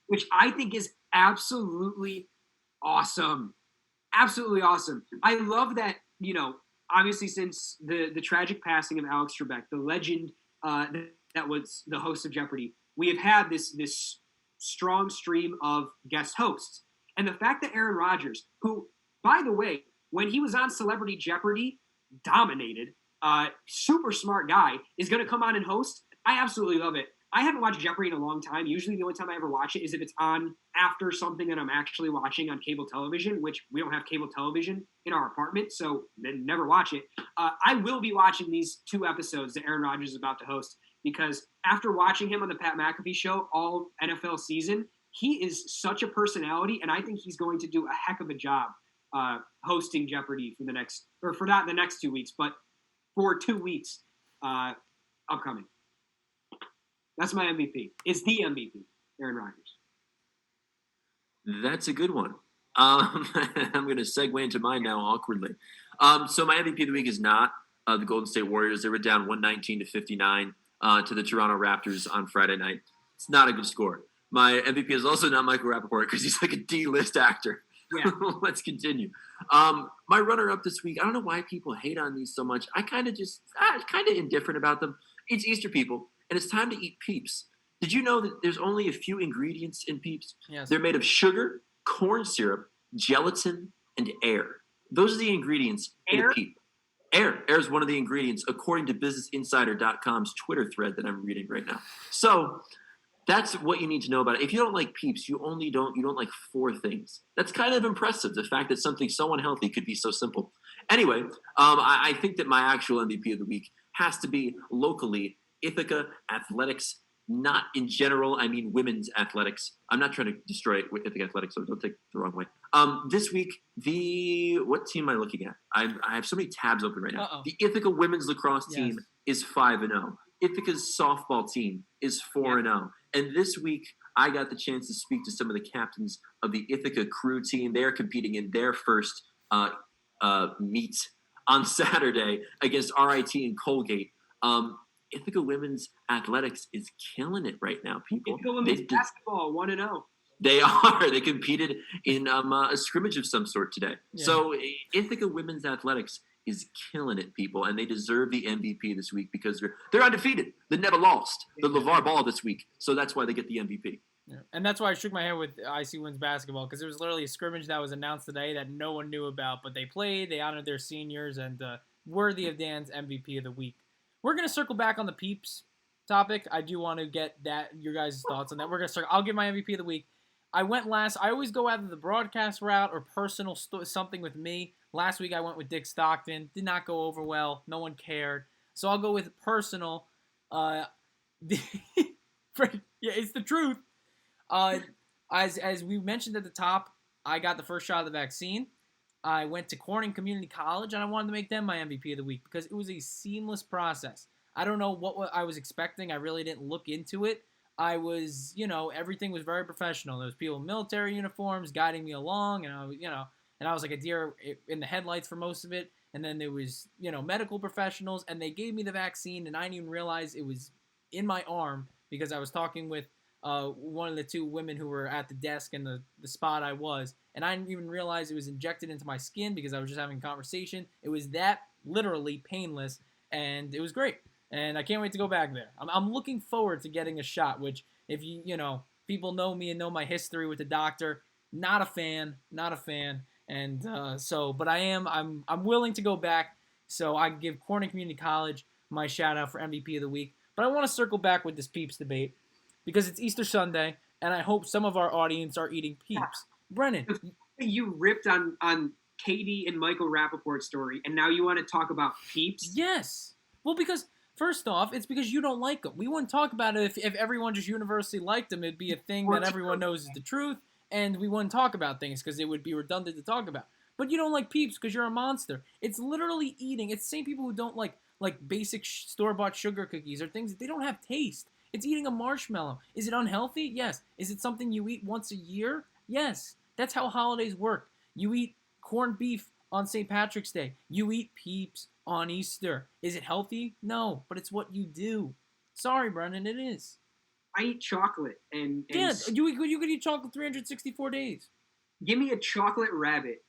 S3: which I think is absolutely awesome. Absolutely awesome. I love that, obviously since the tragic passing of Alex Trebek, the legend that was the host of Jeopardy, we have had this strong stream of guest hosts. And the fact that Aaron Rodgers, who, by the way, when he was on Celebrity Jeopardy, dominated, super smart guy, is going to come on and host, I absolutely love it. I haven't watched Jeopardy in a long time. Usually the only time I ever watch it is if it's on after something that I'm actually watching on cable television, which we don't have cable television in our apartment, so then never watch it. I will be watching these 2 episodes that Aaron Rodgers is about to host, because after watching him on the Pat McAfee show all NFL season, he is such a personality, and I think he's going to do a heck of a job hosting Jeopardy for the next 2 weeks, but for 2 weeks upcoming. That's my MVP. Is the MVP, Aaron Rodgers.
S4: That's a good one. I'm going to segue into mine now awkwardly. So my MVP of the week is not the Golden State Warriors. They were down 119-59 to the Toronto Raptors on Friday night. It's not a good score. My MVP is also not Michael Rappaport because he's like a D-list actor. Yeah. Let's continue. My runner-up this week, I don't know why people hate on these so much. I kind of indifferent about them. It's Easter, people, and it's time to eat Peeps. Did you know that there's only a few ingredients in Peeps? Yes. They're made of sugar, corn syrup, gelatin, and air. Those are the ingredients in a Peep. Air is one of the ingredients, according to BusinessInsider.com's Twitter thread that I'm reading right now. So that's what you need to know about it. If you don't like Peeps, you don't like 4 things. That's kind of impressive, the fact that something so unhealthy could be so simple. Anyway, I think that my actual MVP of the week has to be locally Ithaca Athletics. Not in general, I mean women's athletics. I'm not trying to destroy Ithaca Athletics, so don't take it the wrong way. This week, what team am I looking at? I have so many tabs open right now. Uh-oh. The Ithaca women's lacrosse team is 5-0. Ithaca's softball team is 4-0. And this week, I got the chance to speak to some of the captains of the Ithaca crew team. They're competing in their first meet on Saturday against RIT and Colgate. Ithaca women's athletics is killing it right now, people.
S3: Ithaca women's basketball, 1-0.
S4: They are. They competed in a scrimmage of some sort today. Yeah. So Ithaca women's athletics is killing it, people, and they deserve the MVP this week because they're undefeated. They never lost the LeVar Ball this week, so that's why they get the MVP.
S2: Yeah. And that's why I shook my head with IC Women's Basketball, because there was literally a scrimmage that was announced today that no one knew about, but they played, they honored their seniors, and worthy of Dan's MVP of the week. We're going to circle back on the Peeps topic. I do want to get your guys' thoughts on that. We're going to circle. I'll give my MVP of the week. I went last. I always go either the broadcast route or personal something with me. Last week I went with Dick Stockton. Did not go over well. No one cared. So I'll go with personal. Yeah, it's the truth. As we mentioned at the top, I got the first shot of the vaccine. I went to Corning Community College, and I wanted to make them my MVP of the week because it was a seamless process. I don't know what I was expecting. I really didn't look into it. I was, everything was very professional. There was people in military uniforms guiding me along, and I was like a deer in the headlights for most of it. And then there was, medical professionals, and they gave me the vaccine, and I didn't even realize it was in my arm because I was talking with one of the 2 women who were at the desk in the spot I was, and I didn't even realize it was injected into my skin because I was just having a conversation. It was that literally painless, and it was great. And I can't wait to go back there. I'm looking forward to getting a shot, which if people know me and know my history with the doctor, not a fan. And but I'm willing to go back. So I give Corning Community College my shout out for MVP of the week. But I want to circle back with this Peeps debate because it's Easter Sunday, and I hope some of our audience are eating Peeps. Brennan,
S3: you ripped on Katie and Michael Rappaport's story, and now you want to talk about Peeps?
S2: Yes. Well, because first off, it's because you don't like them. We wouldn't talk about it if everyone just universally liked them. It'd be a thing that everyone knows is the truth, and we wouldn't talk about things because it would be redundant to talk about. But you don't like Peeps because you're a monster. It's literally eating. It's the same people who don't like basic store-bought sugar cookies or things. They don't have taste. It's eating a marshmallow. Is it unhealthy? Yes. Is it something you eat once a year? Yes. That's how holidays work. You eat corned beef on St. Patrick's Day. You eat Peeps on Easter. Is it healthy? No, but it's what you do. Sorry, Brennan, it is.
S3: I eat chocolate and
S2: yeah, you could eat chocolate 364 days.
S3: Give me a chocolate rabbit.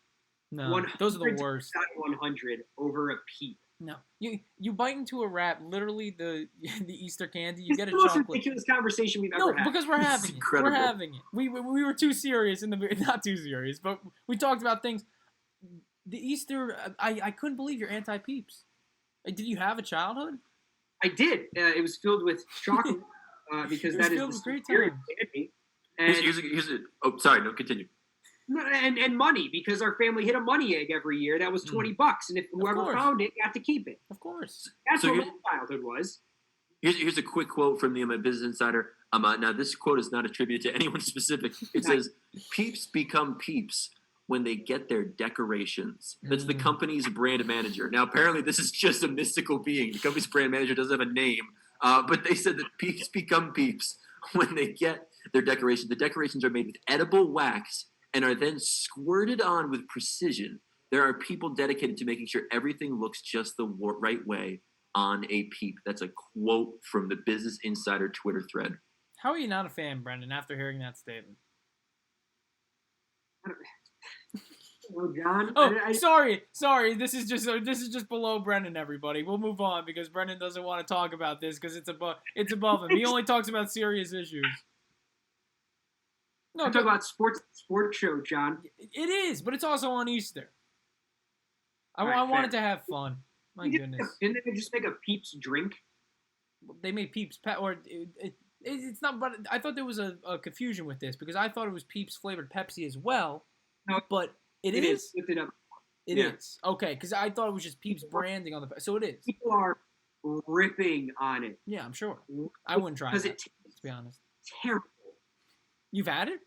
S2: No, those are the worst.
S3: 100 over a Peep.
S2: No, you bite into a wrap, literally the Easter candy. You get a
S3: chocolate.
S2: It's the most
S3: ridiculous conversation we've ever had.
S2: No, because we're having it.
S4: Incredible.
S2: We're having it. We were too serious not too serious, but we talked about things. The Easter, I couldn't believe you're anti-Peeps. Did you have a childhood?
S3: I did. It was filled with chocolate. because
S2: It was
S3: that is
S2: filled
S3: the
S2: with great
S3: spirit
S2: times.
S3: of Andy.
S4: Sorry, no, continue.
S3: And money, because our family hit a money egg every year that was $20, and if whoever
S2: course.
S3: found it got to keep it.
S2: Of course.
S3: That's
S4: So
S3: what
S4: here's-
S3: my childhood was.
S4: Here's a quick quote from the Business Insider. Now, this quote is not attributed to anyone specific. It says, "Peeps become peeps when they get their decorations." That's the company's brand manager. Now, apparently, this is just a mystical being. The company's brand manager doesn't have a name, but they said that peeps become peeps when they get their decorations. The decorations are made with edible wax and are then squirted on with precision. There are people dedicated to making sure everything looks just the right way on a peep. That's a quote from the Business Insider Twitter thread.
S2: How are you not a fan, Brendan, after hearing that statement?
S3: Oh, John.
S2: Oh, sorry. This is just below Brendan. Everybody, we'll move on because Brendan doesn't want to talk about this because it's above him. He only talks about serious issues. No,
S3: I'm talking about sports show, John.
S2: It is, but it's also on Easter. I
S3: Right,
S2: wanted
S3: fair.
S2: to have fun. My goodness,
S3: Didn't they just make a Peeps drink?
S2: they made Peeps it's not. But I thought there was a confusion with this because I thought it was Peeps flavored Pepsi as well.
S3: No,
S2: but it
S3: is.
S2: is.
S3: Lift it up.
S2: It
S3: Yeah.
S2: is. Okay, because I thought it was just Peeps branding on the. So it is.
S3: People are ripping on it.
S2: Yeah, I'm sure. I wouldn't try
S3: because
S2: that,
S3: it's
S2: to be honest.
S3: terrible.
S2: You've had it?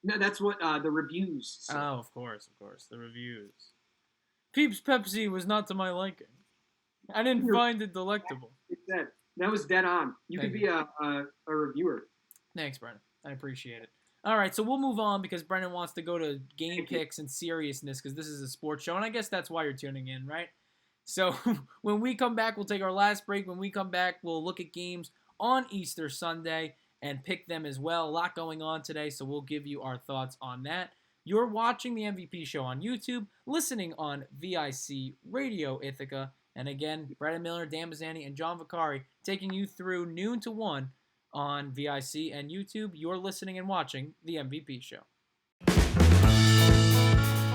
S3: No, that's what the reviews say.
S2: Oh, of course. The reviews. Peeps Pepsi was not to my liking. I didn't find it delectable.
S3: That was dead on. You
S2: Thank
S3: could be a reviewer.
S2: Thanks, Brennan. I appreciate it. All right, so we'll move on because Brennan wants to go to game picks and seriousness because this is a sports show, and I guess that's why you're tuning in, right? So when we come back, we'll take our last break. When we come back, we'll look at games on Easter Sunday and pick them as well. A lot going on today, so we'll give you our thoughts on that. You're watching the MVP show on YouTube, listening on VIC Radio Ithaca, and again, Brennan Miller, Dan Bazzani, and John Vicari taking you through noon to 1 on VIC and YouTube. You're listening and watching the MVP show.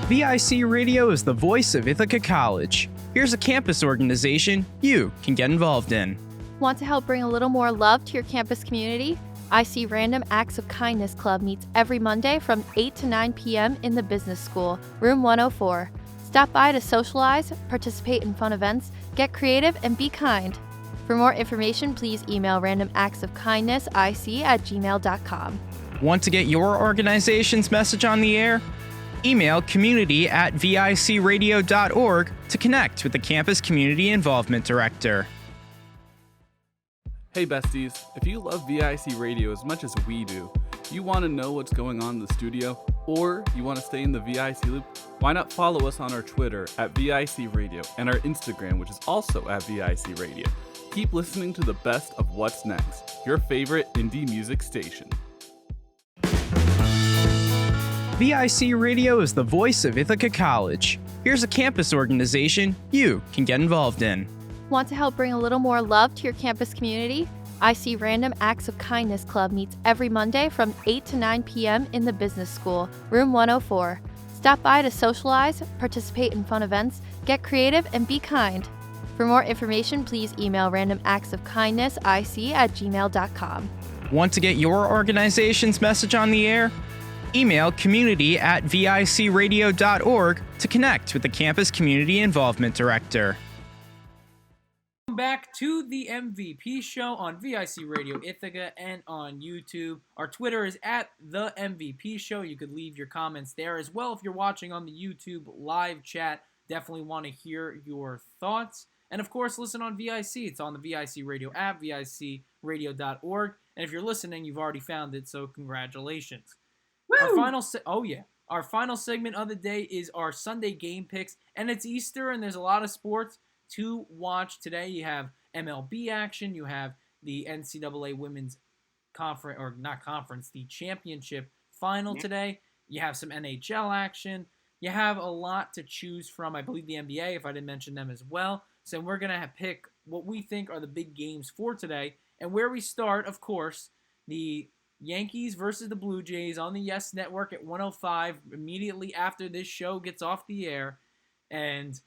S6: VIC Radio is the voice of Ithaca College. Here's a campus organization you can get involved in.
S7: Want to help bring a little more love to your campus community? IC Random Acts of Kindness Club meets every Monday from 8 to 9 p.m. in the Business School, Room 104. Stop by to socialize, participate in fun events, get creative, and be kind. For more information, please email randomactsofkindnessic@gmail.com.
S6: Want to get your organization's message on the air? Email community@vicradio.org to connect with the Campus Community Involvement Director.
S5: Hey besties, if you love VIC Radio as much as we do, you want to know what's going on in the studio, or you want to stay in the VIC loop, why not follow us on our Twitter @VIC Radio and our Instagram, which is also @VIC Radio. Keep listening to the best of what's next, your favorite indie music station.
S6: VIC Radio is the voice of Ithaca College. Here's a campus organization you can get involved in.
S7: Want to help bring a little more love to your campus community? IC Random Acts of Kindness Club meets every Monday from 8 to 9 p.m. in the Business School, Room 104. Stop by to socialize, participate in fun events, get creative, and be kind. For more information, please email randomactsofkindnessic@gmail.com.
S6: Want to get your organization's message on the air? Email community@vicradio.org to connect with the Campus Community Involvement Director.
S2: Welcome back to the MVP show on VIC Radio Ithaca and on YouTube. Our Twitter is @the MVP show. You could leave your comments there as well. If you're watching on the YouTube live chat, definitely want to hear your thoughts. And of course, listen on VIC. It's on the VIC Radio app, vicradio.org. And if you're listening, you've already found it, so congratulations.
S3: Woo!
S2: Our final segment of the day is our Sunday game picks, and it's Easter, and there's a lot of sports to watch today. You have MLB action, you have the NCAA Women's Conference, or not conference, the championship final today. You have some NHL action. You have a lot to choose from. I believe the NBA, if I didn't mention them as well. So we're going to pick what we think are the big games for today. And where we start, of course, the Yankees versus the Blue Jays on the Yes Network at 105 immediately after this show gets off the air. And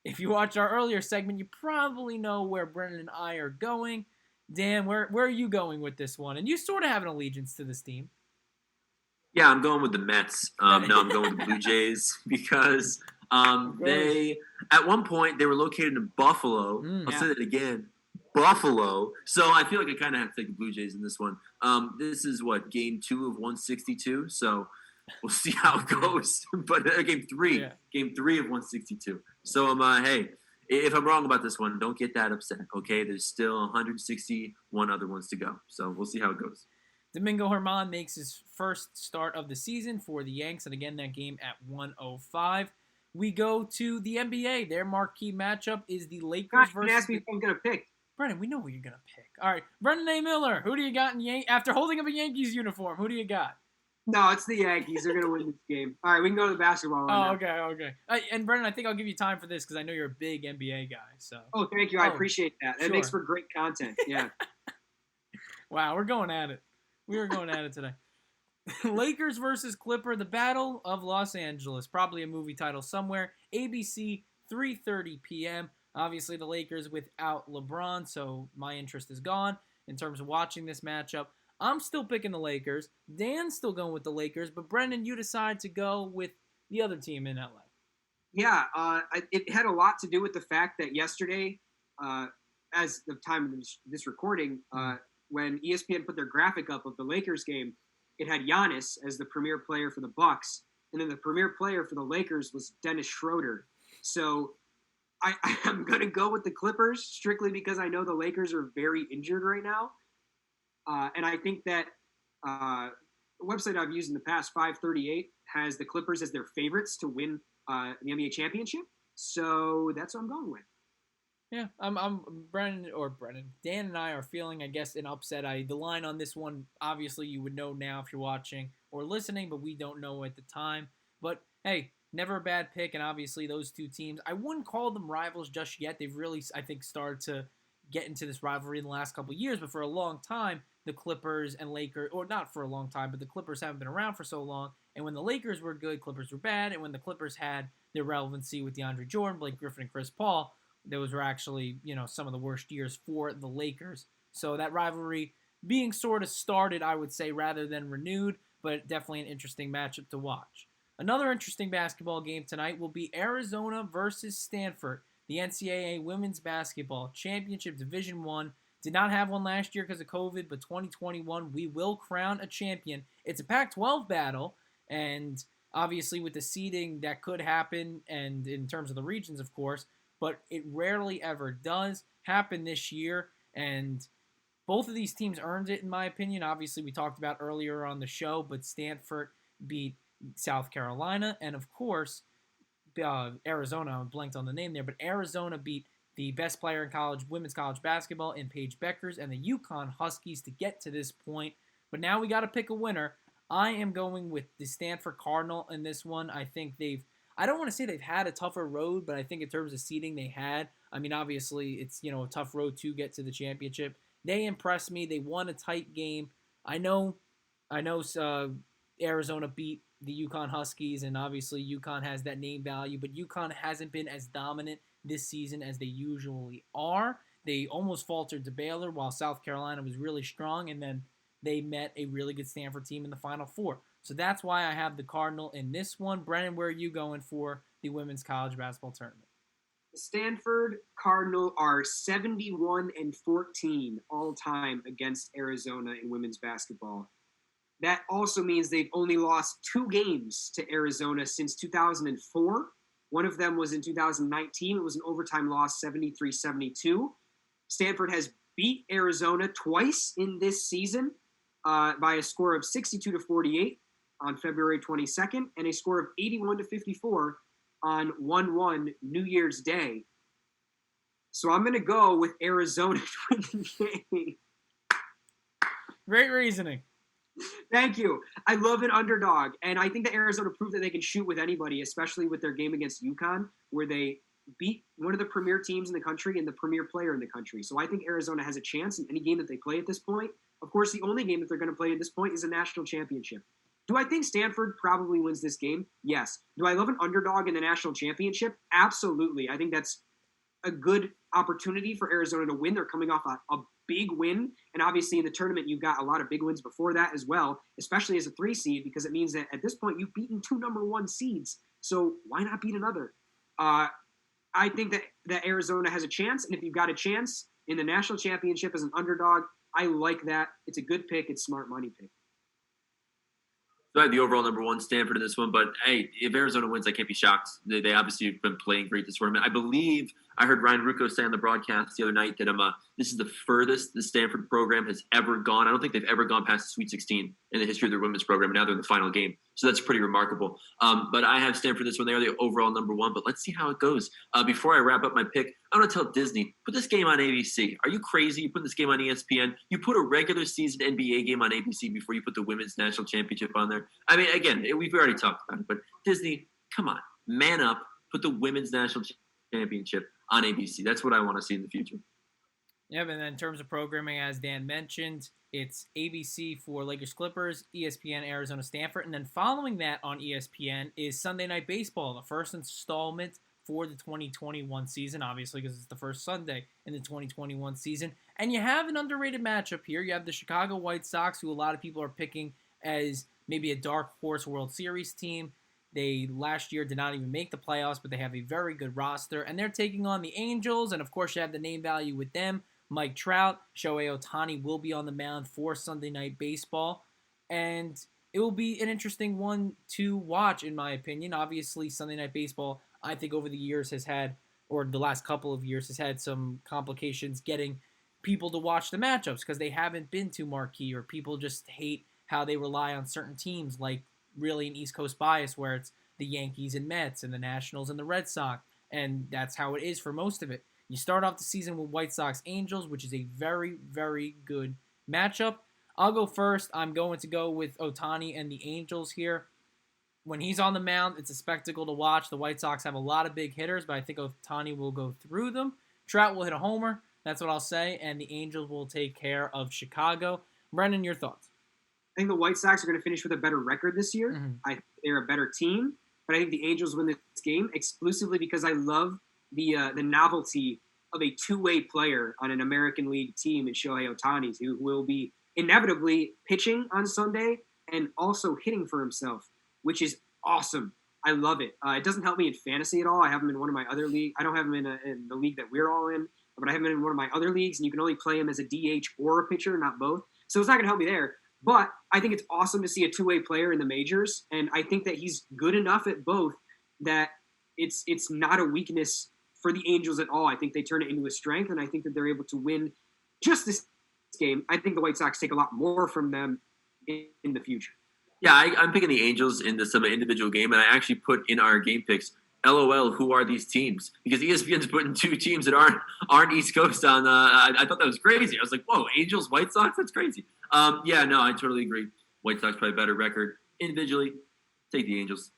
S2: if you watch our earlier segment, you probably know where Brennan and I are going. Dan, where are you going with this one? And you sort of have an allegiance to this team.
S4: Yeah, I'm going with the Mets. No, I'm going with the Blue Jays because they, at one point, they were located in Buffalo. I'll say that again, Buffalo. So I feel like I kind of have to take the Blue Jays in this one. This is game 2 of 162. So we'll see how it goes. But game 3 of 162. So hey, if I'm wrong about this one, don't get that upset. Okay, there's still 161 other ones to go. So we'll see how it goes.
S2: Domingo Germán makes his first start of the season for the Yanks, and again, that game at 1:05. We go to the NBA. Their marquee matchup is the Lakers versus...
S3: ask me if I'm going to pick.
S2: Brennan, we know who you're going to pick. All right, Brennan A. Miller, who do you got after holding up a Yankees uniform? Who do you got?
S3: No, it's the Yankees. They're going to win this game. All right, we can go to the basketball right now.
S2: Okay. And Brennan, I think I'll give you time for this because I know you're a big NBA guy. So.
S3: Oh, thank you. I appreciate that. That makes for great content. Yeah.
S2: Wow, we're going at it. We are going at it today. Lakers versus Clipper, the Battle of Los Angeles. Probably a movie title somewhere. ABC, 3:30 p.m. Obviously, the Lakers without LeBron, so my interest is gone in terms of watching this matchup. I'm still picking the Lakers. Dan's still going with the Lakers, but Brendan, you decide to go with the other team in LA.
S3: Yeah, it had a lot to do with the fact that yesterday, as the time of this recording, when ESPN put their graphic up of the Lakers game, it had Giannis as the premier player for the Bucks, and then the premier player for the Lakers was Dennis Schroeder. So I'm going to go with the Clippers strictly because I know the Lakers are very injured right now. And I think that the website I've used in the past, 538, has the Clippers as their favorites to win the NBA championship. So that's what I'm going with.
S2: Yeah, Brennan. Dan and I are feeling, I guess, an upset. The line on this one, obviously, you would know now if you're watching or listening, but we don't know at the time. But hey, never a bad pick, and obviously those two teams, I wouldn't call them rivals just yet. They've really, I think, started to get into this rivalry in the last couple of years, but for a long time, the Clippers and Lakers, or not for a long time, but the Clippers haven't been around for so long, and when the Lakers were good, Clippers were bad, and when the Clippers had their relevancy with DeAndre Jordan, Blake Griffin, and Chris Paul, those were actually, some of the worst years for the Lakers. So that rivalry being sort of started, I would say, rather than renewed, but definitely an interesting matchup to watch. Another interesting basketball game tonight will be Arizona versus Stanford, the NCAA Women's Basketball Championship Division I. Did not have one last year because of COVID, but 2021, we will crown a champion. It's a Pac-12 battle, and obviously with the seeding, that could happen, and in terms of the regions, of course, but it rarely ever does happen this year, and both of these teams earned it, in my opinion. Obviously, we talked about earlier on the show, but Stanford beat South Carolina, and of course, Arizona, I blanked on the name there, but Arizona beat the best player in women's college basketball in Paige Beckers and the UConn Huskies to get to this point. But now we got to pick a winner. I am going with the Stanford Cardinal in this one. I think I don't want to say they've had a tougher road, but I think in terms of seeding they had. I mean, obviously, it's, a tough road to get to the championship. They impressed me. They won a tight game. I know Arizona beat the UConn Huskies, and obviously UConn has that name value, but UConn hasn't been as dominant this season as they usually are. They almost faltered to Baylor while South Carolina was really strong, and then they met a really good Stanford team in the Final Four. So that's why I have the Cardinal in this one. Brennan, where are you going for the women's college basketball tournament?
S3: The Stanford Cardinal are 71-14 all time against Arizona in women's basketball. That also means they've only lost 2 games to Arizona since 2004. One of them was in 2019. It was an overtime loss, 73-72. Stanford has beat Arizona twice in this season by a score of 62-48 on February 22nd and a score of 81-54 on 1-1 New Year's Day. So I'm going to go with Arizona to win the game.
S2: Great reasoning.
S3: Thank you. I love an underdog, and I think that Arizona proved that they can shoot with anybody, especially with their game against UConn, where they beat one of the premier teams in the country and the premier player in the country. So I think Arizona has a chance in any game that they play at this point. Of course, the only game that they're going to play at this point is a national championship. Do I think Stanford probably wins this game? Yes. Do I love an underdog in the national championship? Absolutely. I think that's a good opportunity for Arizona to win. They're coming off a big win. And obviously in the tournament, you've got a lot of big wins before that as well, especially as a 3 seed, because it means that at this point you've beaten 2 number 1 seeds. So why not beat another? I think that Arizona has a chance. And if you've got a chance in the national championship as an underdog, I like that. It's a good pick. It's smart money pick.
S4: So I had the overall number 1 Stanford in this one, but hey, if Arizona wins, I can't be shocked. They obviously have been playing great this tournament. I believe I heard Ryan Rucco say on the broadcast the other night that this is the furthest the Stanford program has ever gone. I don't think they've ever gone past the Sweet 16 in the history of their women's program. And now they're in the final game. So that's pretty remarkable. But I have Stanford this one. They are the overall number 1, but let's see how it goes. Before I wrap up my pick, I want to tell Disney, put this game on ABC. Are you crazy? You put this game on ESPN. You put a regular season NBA game on ABC before you put the women's national championship on there. I mean, again, we've already talked about it, but Disney, come on, man up, put the women's national championship on ABC. That's what I want to see in the future.
S2: Yeah, and then in terms of programming, as Dan mentioned, it's ABC for Lakers Clippers, ESPN Arizona Stanford, and then following that on ESPN is Sunday Night Baseball, the first installment for the 2021 season, obviously because it's the first Sunday in the 2021 season. And you have an underrated matchup here. You have the Chicago White Sox, who a lot of people are picking as maybe a dark horse World Series team. They last year did not even make the playoffs, but they have a very good roster. And they're taking on the Angels, and of course you have the name value with them. Mike Trout, Shohei Ohtani will be on the mound for Sunday Night Baseball. And it will be an interesting one to watch, in my opinion. Obviously, Sunday Night Baseball, I think over the years has had, or the last couple of years, has had some complications getting people to watch the matchups because they haven't been too marquee, or people just hate how they rely on certain teams, like really an East Coast bias where it's the Yankees and Mets and the Nationals and the Red Sox. And that's how it is for most of it. You start off the season with White Sox Angels, which is a very, very good matchup. I'll go first. I'm going to go with Ohtani and the Angels here. When he's on the mound, it's a spectacle to watch. The White Sox have a lot of big hitters, but I think Ohtani will go through them. Trout will hit a homer. That's what I'll say. And the Angels will take care of Chicago. Brennan, your thoughts?
S3: I think the White Sox are going to finish with a better record this year.
S2: Mm-hmm.
S3: I think they're a better team, but I think the Angels win this game exclusively because I love the novelty of a two-way player on an American League team in Shohei Ohtani, who will be inevitably pitching on Sunday and also hitting for himself, which is awesome. I love it. It doesn't help me in fantasy at all. I have him in one of my other leagues. I don't have him in the league that we're all in, but I have him in one of my other leagues, and you can only play him as a DH or a pitcher, not both. So it's not going to help me there. But I think it's awesome to see a two-way player in the majors, and I think that he's good enough at both that it's not a weakness for the Angels at all. I think they turn it into a strength, and I think that they're able to win just this game. I think the White Sox take a lot more from them in the future.
S4: Yeah, I'm picking the Angels in this individual game, and I actually put in our game picks, LOL, who are these teams? Because ESPN's putting 2 teams that aren't East Coast on. I thought that was crazy. I was like, whoa, Angels, White Sox? That's crazy. Yeah, no, I totally agree. White Sox probably better record. Individually, take the Angels.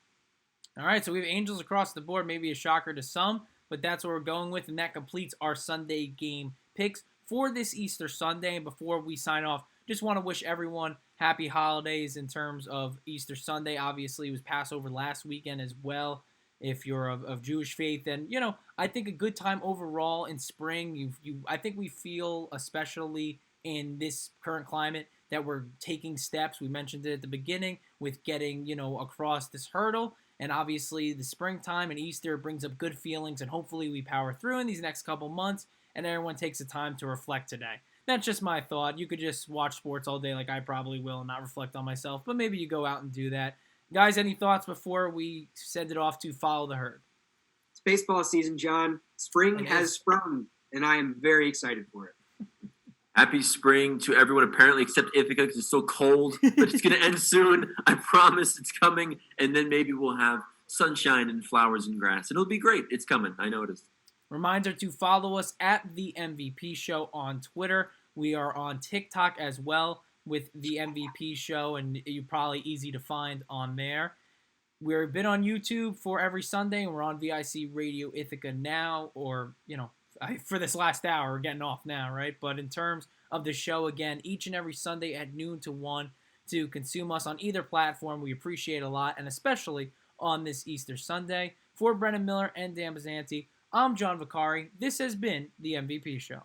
S2: All right, so we have Angels across the board, maybe a shocker to some, but that's what we're going with, and that completes our Sunday game picks for this Easter Sunday. And before we sign off, just want to wish everyone happy holidays in terms of Easter Sunday. Obviously, it was Passover last weekend as well. If you're of Jewish faith, and I think a good time overall in spring. I think we feel, especially in this current climate, that we're taking steps. We mentioned it at the beginning with getting across this hurdle, and obviously the springtime and Easter brings up good feelings, and hopefully we power through in these next couple months, and everyone takes the time to reflect today. That's just my thought. You could just watch sports all day like I probably will and not reflect on myself, but maybe you go out and do that. Guys, any thoughts before we send it off to follow the herd?
S3: It's baseball season, John. Spring has sprung, and I am very excited for it.
S4: Happy spring to everyone, apparently, except Ithaca because it's so cold, but it's going to end soon. I promise it's coming, and then maybe we'll have sunshine and flowers and grass, and it'll be great. It's coming. I know it is.
S2: Reminder to follow us at The MVP Show on Twitter. We are on TikTok as well with The MVP Show, and you're probably easy to find on there. We've been on YouTube for every Sunday, and we're on VIC Radio Ithaca now, or, for this last hour. We're getting off now, right? But in terms of the show, again, each and every Sunday at noon to 1 to consume us on either platform. We appreciate a lot, and especially on this Easter Sunday. For Brennan Miller and Dan Passante, I'm John Vicari. This has been the MVP Show.